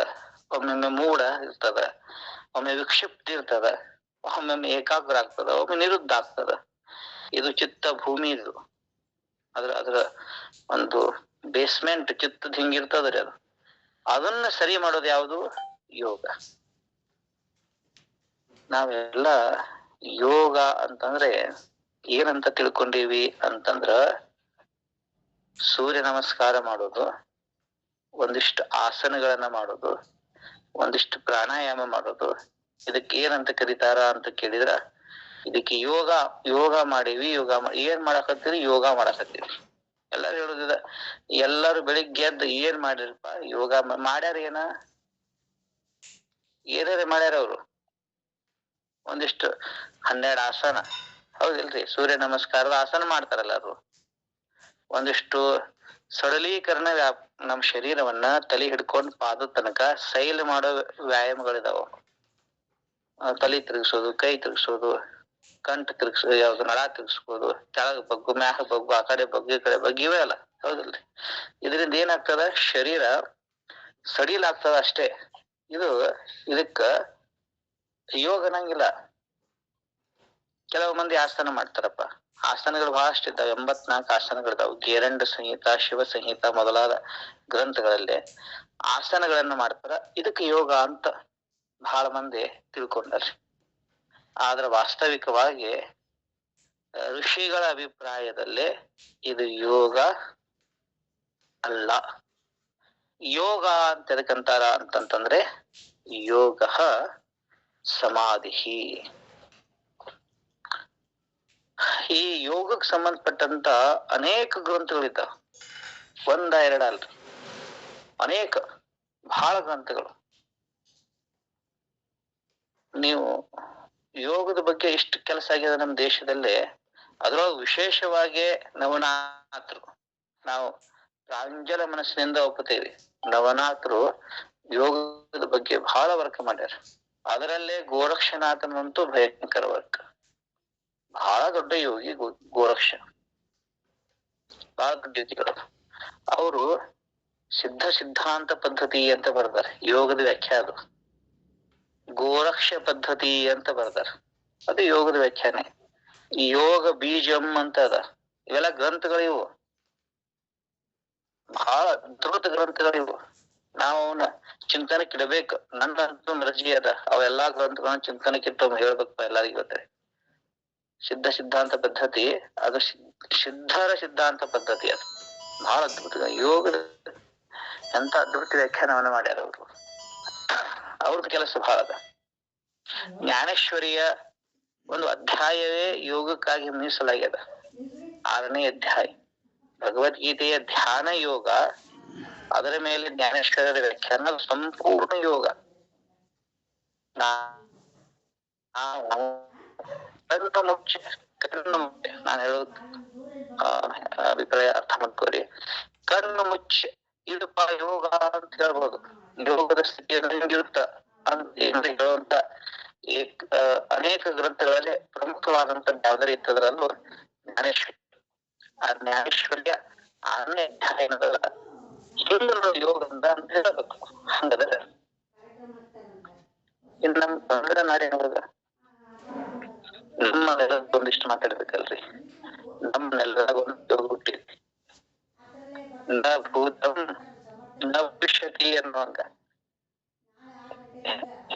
ಒಮ್ಮೊಮ್ಮೆ ಮೂಢ ಇರ್ತದ, ಒಮ್ಮೆ ವಿಕ್ಷಿಪ್ತ ಇರ್ತದ, ಒಮ್ಮೊಮ್ಮೆ ಏಕಾಗ್ರ ಆಗ್ತದ, ಒಮ್ಮೆ ನಿರುದ್ಧ ಆಗ್ತದ. ಇದು ಚಿತ್ತ ಭೂಮಿ. ಇದು ಅದ್ರ ಒಂದು ಬೇಸ್ಮೆಂಟ್ ಚಿತ್ತದ ಹಿಂಗಿರ್ತದ್ರಿ. ಅದನ್ನ ಸರಿ ಮಾಡೋದು ಯಾವುದು? ಯೋಗ. ನಾವೆಲ್ಲ ಯೋಗ ಅಂತಂದ್ರೆ ಏನಂತ ತಿಳ್ಕೊಂಡೀವಿ ಅಂತಂದ್ರ, ಸೂರ್ಯ ನಮಸ್ಕಾರ ಮಾಡೋದು, ಒಂದಿಷ್ಟು ಆಸನಗಳನ್ನ ಮಾಡೋದು, ಒಂದಿಷ್ಟು ಪ್ರಾಣಾಯಾಮ ಮಾಡೋದು. ಇದಕ್ಕೆ ಏನಂತ ಕರೀತಾರ ಅಂತ ಕೇಳಿದ್ರ, ಇದಕ್ಕೆ ಯೋಗ ಮಾಡೀವಿ. ಏನ್ ಮಾಡಕತ್ತೀರಿ? ಯೋಗ ಮಾಡಕತ್ತೀವಿ. ಎಲ್ಲಾರು ಹೇಳುದಿದ, ಎಲ್ಲಾರು ಬೆಳಿಗ್ಗೆ ಎದ್ದು ಏನ್ ಮಾಡಿರಪ್ಪ? ಯೋಗ ಮಾಡ್ಯಾರ. ಏನಾರ ಮಾಡ್ಯಾರ ಅವರು? ಒಂದಿಷ್ಟು 12 ಆಸನ, ಹೌದಿಲ್ರಿ? ಸೂರ್ಯ ನಮಸ್ಕಾರದ ಆಸನ ಮಾಡ್ತಾರ ಎಲ್ಲಾರು. ಒಂದಿಷ್ಟು ಸಡಲೀಕರಣ ನಮ್ ಶರೀರವನ್ನ ತಲೆ ಹಿಡ್ಕೊಂಡ್ ಪಾದ ತನಕ ಸೈಲ್ ಮಾಡೋ ವ್ಯಾಯಾಮಗಳಿದಾವ. ತಲೆ ತಿರುಗಿಸೋದು, ಕೈ ತಿರುಗಿಸೋದು, ಕಂಠ ತಿರುಗಿಸೋದು, ಯಾವ್ದು ನಳ ತಿರುಗಿಸ್ಬೋದು, ಕೆಳಗ ಬಗ್ಗು, ಮ್ಯಾಗ ಬಗ್ಗು, ಆ ಕಡೆ ಬಗ್ಗು, ಈ ಕಡೆ ಬಗ್ಗು, ಇವೇ ಅಲ್ಲ, ಹೌದಿಲ್ರಿ? ಇದರಿಂದ ಏನಾಗ್ತದ? ಶರೀರ ಸಡಿಲ್ ಆಗ್ತದ ಅಷ್ಟೇ. ಇದಕ್ಕ ಯೋಗ ಅನ್ನಂಗಿಲ್ಲ. ಕೆಲವು ಮಂದಿ ಆಸನ ಮಾಡ್ತಾರಪ್ಪ. ಆಸನಗಳು ಬಹಳಷ್ಟು ಇದ್ದಾವೆ. 84 ಆಸನಗಳಿದಾವೆ. ಗೇರಂಡ ಸಂಹಿತ, ಶಿವ ಸಂಹಿತ ಮೊದಲಾದ ಗ್ರಂಥಗಳಲ್ಲಿ ಆಸನಗಳನ್ನ ಮಾಡ್ತಾರ. ಇದಕ್ಕೆ ಯೋಗ ಅಂತ ಬಹಳ ಮಂದಿ ತಿಳ್ಕೊಂಡಾರ್ರಿ. ಆದ್ರೆ ವಾಸ್ತವಿಕವಾಗಿ ಋಷಿಗಳ ಅಭಿಪ್ರಾಯದಲ್ಲಿ ಇದು ಯೋಗ ಅಲ್ಲ. ಯೋಗ ಅಂತ ಎದಕ್ಕಂತಾರ ಅಂತಂತಂದ್ರೆ, ಯೋಗ ಸಮಾಧಿ. ಈ ಯೋಗಕ್ಕೆ ಸಂಬಂಧಪಟ್ಟಂತ ಅನೇಕ ಗ್ರಂಥಗಳಿದ್ದಾವ. 1-2 ಅಲ್ರಿ, ಅನೇಕ, ಬಹಳ ಗ್ರಂಥಗಳು. ನೀವು ಯೋಗದ ಬಗ್ಗೆ ಇಷ್ಟು ಕೆಲಸ ಆಗಿದೆ ನಮ್ಮ ದೇಶದಲ್ಲಿ. ಅದ್ರೊಳಗೆ ವಿಶೇಷವಾಗಿ ನವನಾಥರು, ನಾವು ಪ್ರಾಂಜಲ ಮನಸ್ಸಿನಿಂದ ಒಪ್ಪುತ್ತೇವೆ. ನವನಾಥರು ಯೋಗದ ಬಗ್ಗೆ ಬಹಳ ವರ್ಕ್ ಮಾಡ್ಯಾರ. ಅದರಲ್ಲೇ ಗೋರಕ್ಷನಾಥನಂತೂ ಭಯಂಕರ ವರ್ಕ್. ಬಹಳ ದೊಡ್ಡ ಯೋಗಿ ಗೋರಕ್ಷ, ಬಹಳ ದೊಡ್ಡ ಯೋಗಿಗಳು. ಅವರು ಸಿದ್ಧಾಂತ ಪದ್ಧತಿ ಅಂತ ಬರ್ತಾರೆ. ಯೋಗದ ವ್ಯಾಖ್ಯಾ ಅದು. ಗೋರಕ್ಷ ಪದ್ಧತಿ ಅಂತ ಬರ್ತಾರ, ಅದು ಯೋಗದ ವ್ಯಾಖ್ಯಾನೆ. ಯೋಗ ಬೀಜಂ ಅಂತ ಅದ. ಇವೆಲ್ಲ ಗ್ರಂಥಗಳಿವು, ಬಹಳ ಅದ್ಭುತ ಗ್ರಂಥಗಳಿವು. ನಾವು ಚಿಂತನಕ್ಕಿಡಬೇಕು. ನನ್ನಂತೂ ಮರ್ಜಿ ಅದ ಅವೆಲ್ಲಾ ಗ್ರಂಥಗಳನ್ನ ಚಿಂತನಕ್ಕಿಟ್ಟು ಹೇಳ್ಬೇಕಪ್ಪ ಎಲ್ಲರಿಗೂ ಗೊತ್ತೇ. ಸಿದ್ಧಾಂತ ಪದ್ಧತಿ ಅದು ಸಿದ್ಧರ ಸಿದ್ಧಾಂತ ಪದ್ಧತಿ. ಅದು ಬಹಳ ಅದ್ಭುತ. ಯೋಗದ ಎಂತ ಅದ್ಭುತ ವ್ಯಾಖ್ಯಾನವನ್ನ ಮಾಡ್ಯಾರ ಅವರು. ಅವ್ರದ್ದು ಕೆಲಸ ಬಹಳ ಅದ. ಜ್ಞಾನೇಶ್ವರಿಯ ಒಂದು ಅಧ್ಯಾಯವೇ ಯೋಗಕ್ಕಾಗಿ ಮೀಸಲಾಗ್ಯದ. 6ನೇ ಅಧ್ಯಾಯ ಭಗವದ್ಗೀತೆಯ ಧ್ಯಾನ ಯೋಗ. ಅದರ ಮೇಲೆ ಜ್ಞಾನೇಶ್ವರರ ವ್ಯಾಖ್ಯಾನ ಸಂಪೂರ್ಣ ಯೋಗ. ಕಣ್ಣು ಮುಚ್ಚೆ, ನಾನು ಹೇಳೋದು ಅಭಿಪ್ರಾಯ ಅರ್ಥ ಮಾಡ್ಕೋರಿ. ಕಣ್ಣು ಮುಚ್ಚೆ ಇದಪ್ಪ ಯೋಗ ಅಂತ ಹೇಳ್ಬೋದು. ಯೋಗದ ಸ್ಥಿತಿಯನ್ನು ಹಿಂಗಿರುತ್ತ ಅಂತ ಹೇಳುವಂತ ಅನೇಕ ಗ್ರಂಥಗಳಲ್ಲಿ ಪ್ರಮುಖವಾದಂತ ಯಾವ್ದಾರು ಇತ್ತದ್ರಲ್ಲೂ ಜ್ಞಾನೇಶ್ವರಿ. ಆ ಜ್ಞಾನೇಶ್ವರ್ಯ 6ನೇ ಅಧ್ಯಾಯದ ಹಿಂದಿನ ಯೋಗದಿಂದ ಅಂತ ಹೇಳಬೇಕು. ಹಂಗದ್ರೆ ಇನ್ನು ನಮ್ ಕನ್ನಡ ನಾಡಿನೊಳಗ ನಮ್ಮನ್ನೆಲ್ಲ ಒಂದಿಷ್ಟು ಮಾತಾಡ್ಬೇಕಲ್ರಿ. ನಮ್ಮನ್ನೆಲ್ಲರಾಗ ಒಂದು ಯೋಗ ಹುಟ್ಟಿದೆ. ನ ಭೂತಂ ನ ಭವಿಷ್ಯತಿ ಅನ್ನುವಂಗ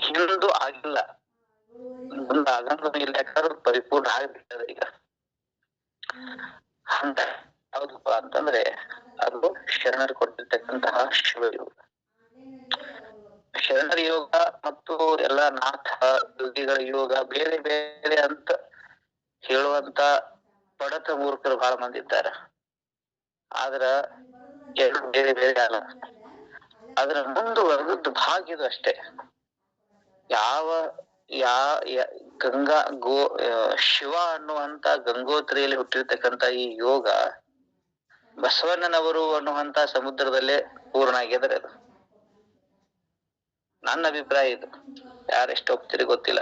ಹಿಂದೂ ಆಗಿಲ್ಲ, ಮುಂದೆ ಆಗಂಗೂ ಇಲ್ಲ. ಯಾಕಂದ್ರೆ ಪರಿಪೂರ್ಣ ಆಗ್ಬಿಟ್ಟದ ಈಗ. ಹಂಗ ಯಾವ್ದಪ್ಪ ಅಂತಂದ್ರೆ ಅದು ಶರಣರು ಕೊಟ್ಟಿರ್ತಕ್ಕಂತಹ ಶಿವಯೋಗ. ಶರಣರ ಯೋಗ ಮತ್ತು ಎಲ್ಲಾ ನಾಥ ಯೋಗಿಗಳ ಯೋಗ ಬೇರೆ ಬೇರೆ ಅಂತ ಹೇಳುವಂತ ಬಡತ ಮೂರ್ಖರು ಬಹಳ ಮಂದಿ ಇದ್ದಾರೆ. ಆದ್ರ ಎರಡು ಬೇರೆ ಬೇರೆ ಅಲ್ಲ. ಅದ್ರ ಮುಂದುವರೆದದ್ದು ಭಾಗ್ಯದು ಅಷ್ಟೇ. ಶಿವ ಅನ್ನುವಂತ ಗಂಗೋತ್ರಿಯಲ್ಲಿ ಹುಟ್ಟಿರ್ತಕ್ಕಂತ ಈ ಯೋಗ ಬಸವಣ್ಣನವರು ಅನ್ನುವಂತ ಸಮುದ್ರದಲ್ಲೇ ಪೂರ್ಣ ಆಗ್ಯದ್ರೆ ಅದು ನನ್ನ ಅಭಿಪ್ರಾಯ. ಇದು ಯಾರೆಷ್ಟು ಒಪ್ತೀರಿ ಗೊತ್ತಿಲ್ಲ.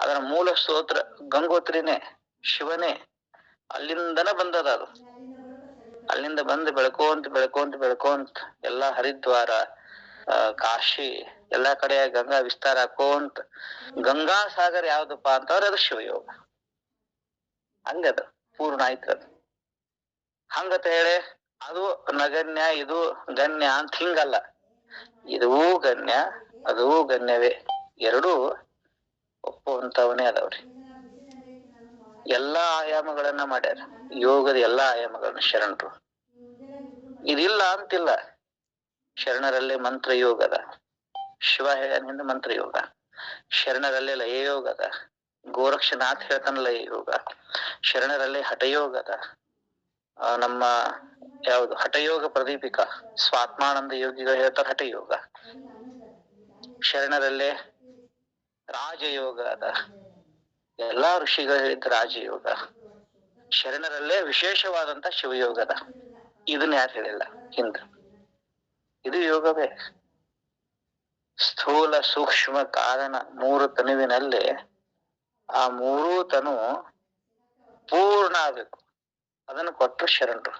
ಅದರ ಮೂಲ ಸ್ತೋತ್ರ ಗಂಗೋತ್ರಿನೇ, ಶಿವನೇ. ಅಲ್ಲಿಂದನ ಬಂದದ ಅದು. ಅಲ್ಲಿಂದ ಬಂದು ಬೆಳ್ಕೊಂತ ಎಲ್ಲಾ ಹರಿದ್ವಾರ ಕಾಶಿ ಎಲ್ಲಾ ಕಡೆ ಗಂಗಾ ವಿಸ್ತಾರ ಆಕೋಂತ ಗಂಗಾ ಸಾಗರ ಯಾವ್ದಪ್ಪ ಅಂತಂದ್ರೆ ಅದು ಶಿವಯೋಗ. ಹಂಗದ ಪೂರ್ಣ ಆಯ್ತು ಅದು. ಹಂಗತ ಹೇಳಿ ಅದು ನಗಣ್ಯ ಇದು ಗಣ್ಯ ಅಂತ ಹಿಂಗಲ್ಲ. ಇದೂ ಗಣ್ಯ ಅದೂ ಗಣ್ಯವೇ, ಎರಡೂ ಒಪ್ಪುವಂತವನೇ ಅದಾವ್ರಿ. ಎಲ್ಲಾ ಆಯಾಮಗಳನ್ನ ಮಾಡ್ಯಾರ, ಯೋಗದ ಎಲ್ಲಾ ಆಯಾಮಗಳನ್ನ ಶರಣರು. ಇದಿಲ್ಲ ಅಂತಿಲ್ಲ. ಶರಣರಲ್ಲೇ ಮಂತ್ರ ಯೋಗ ಅದ, ಶಿವ ಹೇಳ್ಯಾನಿಂದ ಮಂತ್ರ ಯೋಗ. ಶರಣರಲ್ಲೇ ಲಯ ಯೋಗ ಅದ, ಗೋರಕ್ಷನಾಥ್ ಹೇಳ್ತಾನ ಲಯ ಯೋಗ. ಶರಣರಲ್ಲೇ ಹಠಯೋಗ ಅದ. ನಮ್ಮ ಯಾವುದು ಹಠಯೋಗ ಪ್ರದೀಪಿಕಾ ಸ್ವಾತ್ಮಾನಂದ ಯೋಗಿಗಳು ಹೇಳ್ತಾರೆ ಹಠಯೋಗ. ಶರಣರಲ್ಲೇ ರಾಜಯೋಗ ಅದ, ಎಲ್ಲಾ ಋಷಿಗಳು ಹೇಳಿದ ರಾಜಯೋಗ. ಶರಣರಲ್ಲೇ ವಿಶೇಷವಾದಂತ ಶಿವಯೋಗ ಅದ. ಇದನ್ನ ಯಾರು ಹೇಳಿಲ್ಲ ಹಿಂದ. ಇದು ಯೋಗವೇ. ಸ್ಥೂಲ ಸೂಕ್ಷ್ಮ ಕಾರಣ ಮೂರು ತನುವಿನಲ್ಲಿ ಆ ಮೂರೂ ತನು ಪೂರ್ಣ ಆಗ್ಬೇಕು, ಅದನ್ನು ಕೊಟ್ಟರು ಶರಣರು.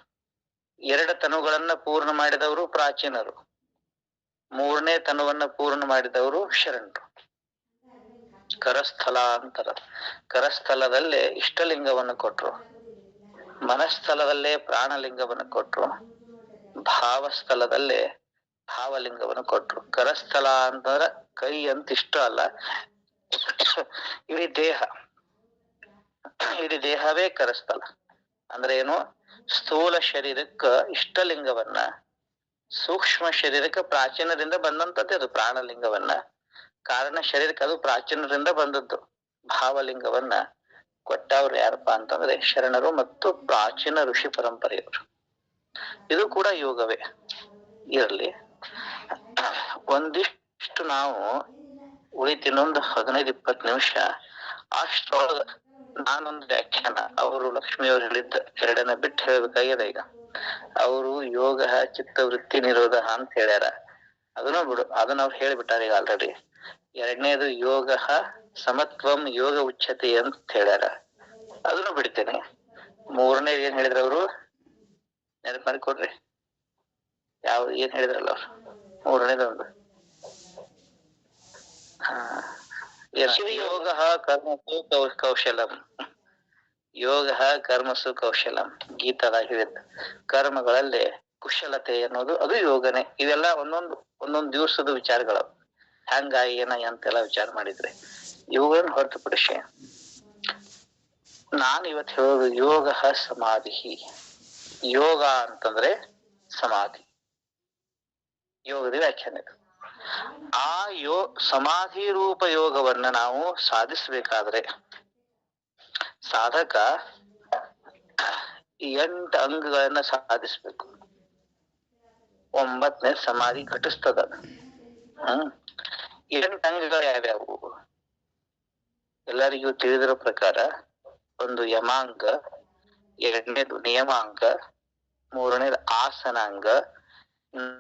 ಎರಡು ತನುಗಳನ್ನ ಪೂರ್ಣ ಮಾಡಿದವರು ಪ್ರಾಚೀನರು, ಮೂರನೇ ತನುವನ್ನ ಪೂರ್ಣ ಮಾಡಿದವರು ಶರಣರು. ಕರಸ್ಥಲ ಅಂತಾರ. ಕರಸ್ಥಲದಲ್ಲೇ ಇಷ್ಟಲಿಂಗವನ್ನು ಕೊಟ್ರು, ಮನಸ್ಥಲದಲ್ಲೇ ಪ್ರಾಣಲಿಂಗವನ್ನು ಕೊಟ್ರು, ಭಾವಸ್ಥಲದಲ್ಲೇ ಭಾವಲಿಂಗವನ್ನು ಕೊಟ್ರು. ಕರಸ್ಥಲ ಅಂತಂದ್ರ ಕೈ ಅಂತ ಇಷ್ಟ ಅಲ್ಲ, ಇಡೀ ದೇಹ, ಇಡೀ ದೇಹವೇ ಕರಸ್ಥಲ. ಅಂದ್ರೆ ಏನು? ಸ್ಥೂಲ ಶರೀರಕ್ಕ ಇಷ್ಟಲಿಂಗವನ್ನ, ಸೂಕ್ಷ್ಮ ಶರೀರಕ್ಕೆ ಪ್ರಾಚೀನದಿಂದ ಬಂದಂತದ್ದೇ ಅದು ಪ್ರಾಣಲಿಂಗವನ್ನ, ಕಾರಣ ಶರೀರಕ್ಕೆ ಅದು ಪ್ರಾಚೀನದಿಂದ ಬಂದದ್ದು. ಭಾವಲಿಂಗವನ್ನ ಕೊಟ್ಟವ್ರು ಯಾರಪ್ಪ ಅಂತಂದ್ರೆ ಶರಣರು ಮತ್ತು ಪ್ರಾಚೀನ ಋಷಿ ಪರಂಪರೆಯವರು. ಇದು ಕೂಡ ಯೋಗವೇ. ಇರಲಿ, ಒಂದಿಷ್ಟು ನಾವು ಉಳಿತಿನೊಂದು 15-20 ನಿಮಿಷ ಅಷ್ಟೊಳಗ ನಾನೊಂದು ವ್ಯಾಖ್ಯಾನ, ಅವರು ಲಕ್ಷ್ಮಿಯವರು ಹೇಳಿದ್ದ ಎರಡನ್ನ ಬಿಟ್ಟು ಹೇಳ್ಬೇಕಾಗ್ಯದ. ಈಗ ಅವರು ಯೋಗ ಚಿತ್ತವೃತ್ತಿ ನಿರೋಧ ಅಂತ ಹೇಳ್ಯಾರ, ಅದನ್ನ ಬಿಡು, ಅದನ್ನ ಅವ್ರು ಹೇಳ್ಬಿಟ್ಟಾರ ಈಗ ಆಲ್ರೆಡಿ. ಎರಡನೇದು ಯೋಗ ಸಮತ್ವಂ ಯೋಗ ಉಚ್ಯತೆ ಅಂತ ಹೇಳ್ಯಾರ, ಅದನ್ನು ಬಿಡ್ತೇನೆ. ಮೂರನೇದು ಏನ್ ಹೇಳಿದ್ರ ಅವರು, ನೆನಪು ಮಾಡಿ ಕೊಡ್ರಿ. ಏನ್ ಹೇಳಿದ್ರಲ್ಲ ಅವ್ರು ಮೂರನೇದೊಂದು ಯೋಗ ಕರ್ಮಸು ಕೌಶಲಂ. ಯೋಗ ಕರ್ಮಸು ಕೌಶಲಂ ಗೀತಾದಾಗ ಹೇಳಿದ್ದ. ಕರ್ಮಗಳಲ್ಲಿ ಕುಶಲತೆ ಅನ್ನೋದು ಅದು ಯೋಗನೆ. ಇವೆಲ್ಲ ಒಂದೊಂದು ದಿವಸದ ವಿಚಾರಗಳು. ಹಂಗ ಏನ ಅಂತೆಲ್ಲ ವಿಚಾರ ಮಾಡಿದ್ರೆ ಇವುಗಳನ್ನ ಹೊರತುಪಡಿಸಿ ನಾನು ಇವತ್ತು ಹೇಳೋದು ಯೋಗ ಸಮಾಧಿ. ಯೋಗ ಅಂತಂದ್ರೆ ಸಮಾಧಿ, ಯೋಗದ ವ್ಯಾಖ್ಯಾನ ಇದು. ಆ ಸಮಾಧಿ ರೂಪ ಯೋಗವನ್ನ ನಾವು ಸಾಧಿಸಬೇಕಾದ್ರೆ ಸಾಧಕ 8 ಅಂಗಗಳನ್ನ ಸಾಧಿಸ್ಬೇಕು. 9ನೇ ಸಮಾಧಿ ಘಟಿಸ್ತದ. 8 ಅಂಗಗಳು ಯಾವ್ಯಾವು? ಎಲ್ಲರಿಗೂ ತಿಳಿದಿರೋ ಪ್ರಕಾರ ಒಂದು ಯಮಾಂಗ, ಎರಡನೇದು ನಿಯಮಾಂಗ, ಮೂರನೇದು ಆಸನಾಂಗ,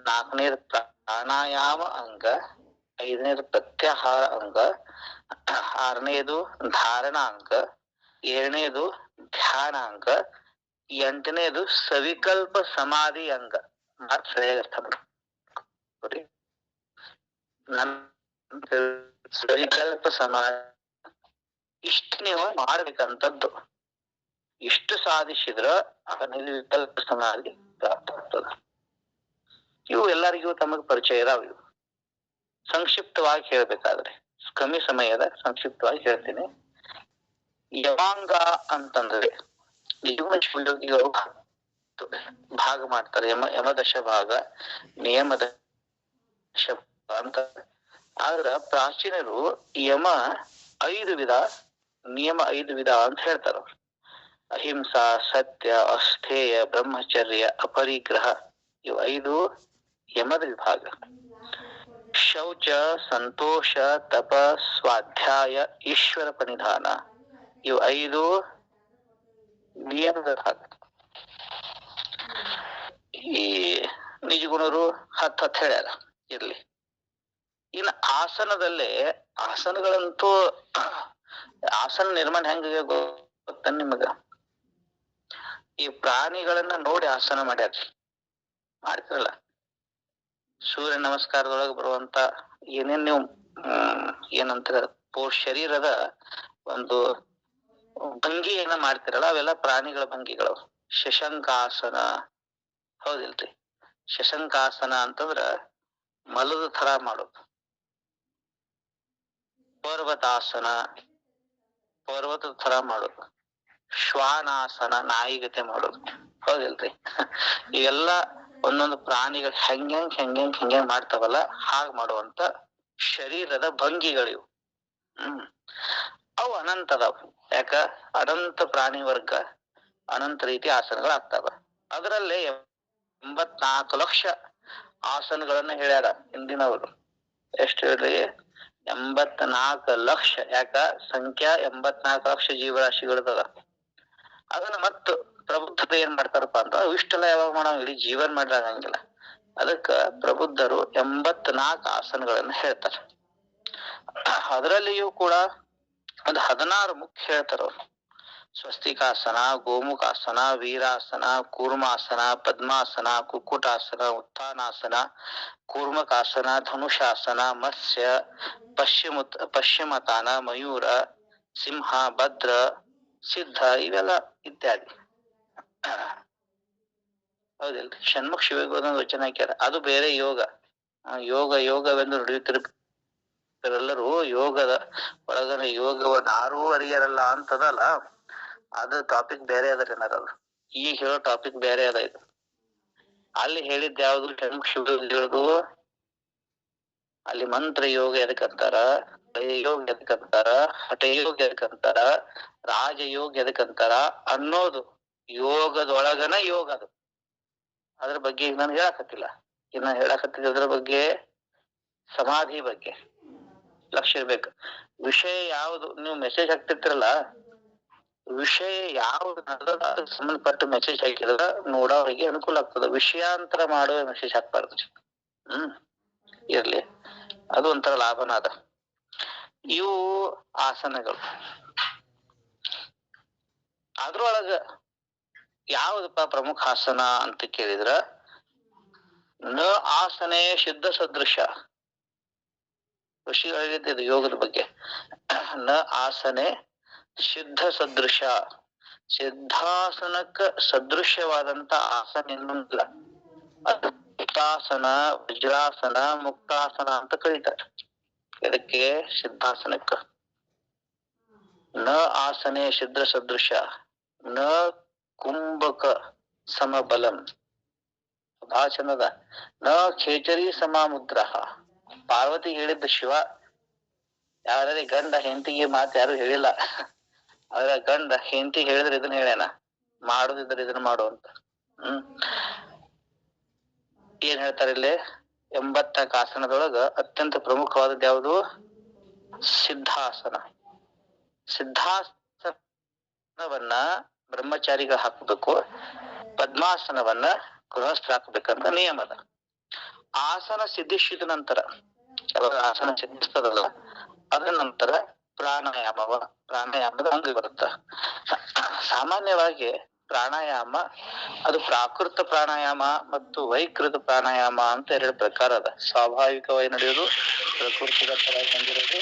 4ನೇದು ಪ್ರಾಣಾಯಾಮ ಅಂಗ, 5ನೇದು ಪ್ರತ್ಯಾಹಾರ ಅಂಗ, 6ನೇದು ಧಾರಣಾಂಗ, 7ನೇದು ಧ್ಯಾನಾಂಗ, 8ನೇದು ಸವಿಕಲ್ಪ ಸಮಾಧಿ ಅಂಗ. ಅರ್ಥ ಮಾಡಿ, ಸವಿಕಲ್ಪ ಸಮಾಧಿ ಇಷ್ಟು ನೀವು ಮಾಡ್ಬೇಕಂತದ್ದು. ಇಷ್ಟು ಸಾಧಿಸಿದ್ರ ವಿಕಲ್ಪ ಸಮಾಧಿ ಪ್ರಾಪ್ತ ಆಗ್ತದ. ಇವು ಎಲ್ಲರಿಗೂ ತಮಗ್ ಪರಿಚಯ ಇದಾವ. ಇವು ಸಂಕ್ಷಿಪ್ತವಾಗಿ ಹೇಳ್ಬೇಕಾದ್ರೆ, ಕಮ್ಮಿ ಸಮಯದ ಸಂಕ್ಷಿಪ್ತವಾಗಿ ಹೇಳ್ತೀನಿ. ಯಮಾಂಗ ಅಂತಂದ್ರೆ ಶಿವಯೋಗಿಗಳು ಭಾಗ ಮಾಡ್ತಾರೆ. ಯಮದಶ ಭಾಗ, ನಿಯಮದಶ ಅಂತ. ಆದ್ರ ಪ್ರಾಚೀನರು ಯಮ 5 ವಿಧ, ನಿಯಮ 5 ವಿಧ ಅಂತ ಹೇಳ್ತಾರ. ಅಹಿಂಸಾ, ಸತ್ಯ, ಅಸ್ಥೇಯ, ಬ್ರಹ್ಮಚರ್ಯ, ಅಪರಿಗ್ರಹ, ಇವು 5 ಯಮದ ವಿಭಾಗ. ಶೌಚ, ಸಂತೋಷ, ತಪ, ಸ್ವಾಧ್ಯಾಯ, ಈಶ್ವರ ಪರಿಧಾನ, ಇವು 5 ನಿಯಮದ ಭಾಗ. ಈ ನಿಜಗುಣರು 10 ಹೇಳ್ಯಾರ. ಇರ್ಲಿ, ಇನ್ನು ಆಸನದಲ್ಲೇ, ಆಸನಗಳಂತೂ ಆಸನ ನಿರ್ಮಾಣ ಹೆಂಗ ಗೊತ್ತ ನಿಮಗ? ಈ ಪ್ರಾಣಿಗಳನ್ನ ನೋಡಿ ಆಸನ ಮಾಡ್ಯಾರ, ಮಾಡ್ತಿರಲ್ಲ. ಸೂರ್ಯ ನಮಸ್ಕಾರದೊಳಗೆ ಬರುವಂತ ಏನೇನ್ ನೀವು ಏನಂತ ಶರೀರದ ಒಂದು ಭಂಗಿಯನ್ನ ಮಾಡ್ತಿರಲ್ಲ ಅವೆಲ್ಲ ಪ್ರಾಣಿಗಳ ಭಂಗಿಗಳು. ಶಶಂಕಾಸನ ಹೌದಿಲ್ರಿ? ಶಶಂಕಾಸನ ಅಂತಂದ್ರ ಮಲದ ತರ ಮಾಡೋದು. ಪರ್ವತಾಸನ ಪರ್ವತದ ತರ ಮಾಡೋದು. ಶ್ವಾನಾಸನ ನಾಯಿಗತೆ ಮಾಡೋದು. ಹೌದಿಲ್ರಿ? ಇವೆಲ್ಲ ಒಂದೊಂದು ಪ್ರಾಣಿಗಳು ಹೆಂಗ್ ಮಾಡ್ತಾವಲ್ಲ ಹಾಗೆ ಮಾಡುವಂತ ಶರೀರದ ಭಂಗಿಗಳಿವು. ಅವು ಅನಂತ ಅದಾವ. ಯಾಕ? ಅನಂತ ಪ್ರಾಣಿ ವರ್ಗ ಅನಂತ ರೀತಿ ಆಸನಗಳು ಆಗ್ತಾವ. ಅದರಲ್ಲೇ 84 ಲಕ್ಷ ಆಸನಗಳನ್ನ ಹೇಳ್ಯಾರ ಹಿಂದಿನವರು. ಎಷ್ಟು ಹೇಳ್ರಿ? 84 ಲಕ್ಷ. ಯಾಕ? ಸಂಖ್ಯಾ 84 ಲಕ್ಷ ಜೀವರಾಶಿಗಳದ. ಅದನ್ನ ಮತ್ತು ಪ್ರಬುದ್ಧತೆ ಏನ್ ಮಾಡ್ತಾರಪ್ಪ ಅಂತ ಇಷ್ಟೆಲ್ಲ ಯಾವಾಗ ಮಾಡೋ ಇಡೀ ಜೀವನ್ ಮಾಡ್ರಾಗಂಗಿಲ್ಲ. ಅದಕ್ಕ ಪ್ರಬುದ್ಧರು 84 ಆಸನಗಳನ್ನ ಹೇಳ್ತಾರ. ಅದರಲ್ಲಿಯೂ ಕೂಡ ಒಂದು 16 ಮುಖ್ಯ ಹೇಳ್ತಾರ ಅವ್ರು. ಸ್ವಸ್ತಿಕಾಸನ, ಗೋಮುಖಾಸನ, ವೀರಾಸನ, ಕೂರ್ಮಾಸನ, ಪದ್ಮಾಸನ, ಕುಕ್ಕುಟಾಸನ, ಉತ್ಥಾನಾಸನ, ಕೂರ್ಮಕಾಸನ, ಧನುಷಾಸನ, ಮತ್ಸ್ಯ, ಪಶ್ಚಿಮತಾನ, ಮಯೂರ, ಸಿಂಹ, ಭದ್ರ, ಸಿದ್ಧ ಇವೆಲ್ಲ ಇತ್ಯಾದಿ. ಹೌದಿಲ್ರಿ? ಷಣ್ಮುಖ ಶಿವಯೋಗದ ವಚನ ಹಾಕ್ಯಾರ. ಅದು ಬೇರೆ ಯೋಗ. ಯೋಗವೆಂದು ನುಡಿಯುತ್ತಿರುವರೆಲ್ಲರೂ ಯೋಗದ ಒಳಗನ ಯೋಗವನ್ನು ಯಾರೂ ಅರಿಯರಲ್ಲ ಅಂತದಲ್ಲ, ಅದು ಟಾಪಿಕ್ ಬೇರೆ ಅದ. ಅದು ಈಗ ಹೇಳೋ ಟಾಪಿಕ್ ಬೇರೆ ಅದ. ಇದು ಅಲ್ಲಿ ಹೇಳಿದ್ದ ಯಾವ್ದು? ಷಣ್ಮುಖ ಶಿವಯೋಗ. ಅಲ್ಲಿ ಮಂತ್ರ ಯೋಗ ಎದಕ್ಕಂತಾರ, ಯೋಗ ಎದಕ್ಕಂತಾರ, ಹಠಯೋಗ ಎದಕ್ಕಂತಾರ, ರಾಜಯೋಗ ಎದಕ್ಕಂತಾರ ಅನ್ನೋದು ಯೋಗದೊಳಗನ ಯೋಗ. ಅದು ಅದ್ರ ಬಗ್ಗೆ ಈಗ ನಾನು ಹೇಳಕತ್ತಿಲ್ಲ. ಇನ್ನ ಹೇಳಕತ್ತಿದ್ದ ಅದ್ರ ಬಗ್ಗೆ ಸಮಾಧಿ ಬಗ್ಗೆ ಲಕ್ಷ್ಯ ಇರ್ಬೇಕು. ವಿಷಯ ಯಾವುದು ನೀವು ಮೆಸೇಜ್ ಹಾಕ್ತಿರ್ತಿರಲ್ಲ, ವಿಷಯ ಯಾವ್ದು ಸಂಬಂಧಪಟ್ಟ ಮೆಸೇಜ್ ಹಾಕಿದ್ರ ನೋಡೋರಿಗೆ ಅನುಕೂಲ ಆಗ್ತದ. ವಿಷಯಾಂತರ ಮಾಡುವ ಮೆಸೇಜ್ ಹಾಕ್ಬಾರ್ದು. ಇರ್ಲಿ, ಅದು ಒಂಥರ ಲಾಭನ ಅದ. ಇವು ಆಸನಗಳು. ಅದ್ರೊಳಗ ಯಾವ್ದಪ್ಪ ಪ್ರಮುಖ ಆಸನ ಅಂತ ಕೇಳಿದ್ರ, ನ ಆಸನೆ ಸಿದ್ಧ ಸದೃಶ. ಋಷಿ ಹೇಳಿದ್ದು ಯೋಗದ ಬಗ್ಗೆ. ನ ಆಸನೆ ಸಿದ್ಧ ಸದೃಶ. ಸಿದ್ಧಾಸನಕ್ಕ ಸದೃಶ್ಯವಾದಂತ ಆಸನ ಇನ್ನೊಂದಿಲ್ಲ. ಅದು ಮುಕ್ತಾಸನ, ವಜ್ರಾಸನ, ಮುಕ್ತಾಸನ ಅಂತ ಕರೀತಾರೆ. ಇದಕ್ಕೆ ಸಿದ್ಧಾಸನಕ್ಕ ನ ಆಸನೆ ಸಿದ್ಧ ಸದೃಶ, ನ ಕುಂಭಕ ಸಮಬಲಂ. ಬಹಳ ಚಂದದ. ನ ಖೇಚರಿ ಸಮಾಮುದ್ರ. ಪಾರ್ವತಿ ಹೇಳಿದ್ದ ಶಿವ. ಯಾರೇ ಗಂಡ ಹೆಂಡತಿಗೆ ಮಾತು ಯಾರು ಹೇಳಿಲ್ಲ. ಆದ್ರೆ ಗಂಡ ಹೆಂಡತಿಗೆ ಹೇಳಿದ್ರೆ ಇದನ್ನ ಹೇಳ್ಯಾನ, ಮಾಡುದಿದ್ರೆ ಇದನ್ನ ಮಾಡುವಂತ. ಏನ್ ಹೇಳ್ತಾರೆ ಇಲ್ಲಿ? 84 ಆಸನದೊಳಗ ಅತ್ಯಂತ ಪ್ರಮುಖವಾದದ್ದು ಯಾವುದು? ಸಿದ್ಧಾಸನ. ಸಿದ್ಧಾಸನವನ್ನ ಬ್ರಹ್ಮಚಾರಿಗಳು ಹಾಕಬೇಕು, ಪದ್ಮಾಸನವನ್ನ ಗೃಹಸ್ಥರು ಹಾಕ್ಬೇಕಂತ ನಿಯಮ ಅದ. ಆಸನ ಸಿದ್ಧಿಸಿದ ನಂತರ, ಆಸನ ಸಿದ್ಧಿಸ್ತದಲ್ಲ, ಅದ ನಂತರ ಪ್ರಾಣಾಯಾಮದ ಅಂಗ ಬರುತ್ತ. ಸಾಮಾನ್ಯವಾಗಿ ಪ್ರಾಣಾಯಾಮ ಅದು ಪ್ರಾಕೃತ ಪ್ರಾಣಾಯಾಮ ಮತ್ತು ವೈಕೃತ ಪ್ರಾಣಾಯಾಮ ಅಂತ 2 ಪ್ರಕಾರ ಅದ. ಸ್ವಾಭಾವಿಕವಾಗಿ ನಡೆಯೋದು, ಪ್ರಕೃತಿದತ್ತವಾಗಿ ಬಂದಿರೋದು.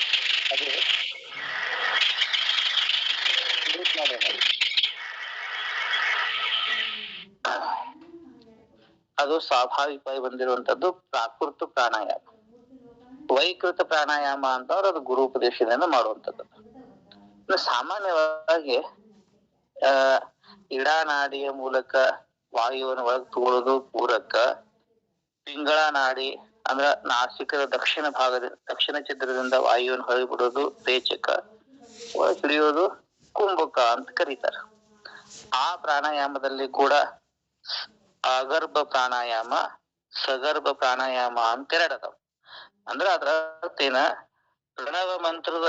ಅದು ಸ್ವಾಭಾವಿಕವಾಗಿ ಬಂದಿರುವಂತದ್ದು ಪ್ರಾಕೃತ ಪ್ರಾಣಾಯಾಮ. ವೈಕೃತ ಪ್ರಾಣಾಯಾಮ ಅಂತಂದ್ರೆ ಅದು ಗುರು ಉಪದೇಶದಿಂದ ಮಾಡುವಂಥದ್ದು. ಸಾಮಾನ್ಯವಾಗಿ ಇಡಾನಾಡಿಯ ಮೂಲಕ ವಾಯುವನ್ನು ಒಳಗೆ ತಗೊಳ್ಳೋದು ಪೂರಕ, ಪಿಂಗಳ ನಾಡಿ ಅಂದ್ರ ನಾಸಿಕದ ದಕ್ಷಿಣ ಛಿದ್ರದಿಂದ ವಾಯುವನ್ನು ಹೊರಗೆ ಬಿಡೋದು ರೇಚಕ, ಒಳಗೆ ಹಿಡಿಯೋದು ಕುಂಭಕ ಅಂತ ಕರೀತಾರೆ. ಆ ಪ್ರಾಣಾಯಾಮದಲ್ಲಿ ಕೂಡ ಅಗರ್ಭ ಪ್ರಾಣಾಯಾಮ, ಸಗರ್ಭ ಪ್ರಾಣಾಯಾಮ ಅಂತ 2 ಅದಾವ. ಅಂದ್ರ ಅದ್ರ ಅರ್ಥೇನ, ಪ್ರಣವ ಮಂತ್ರದ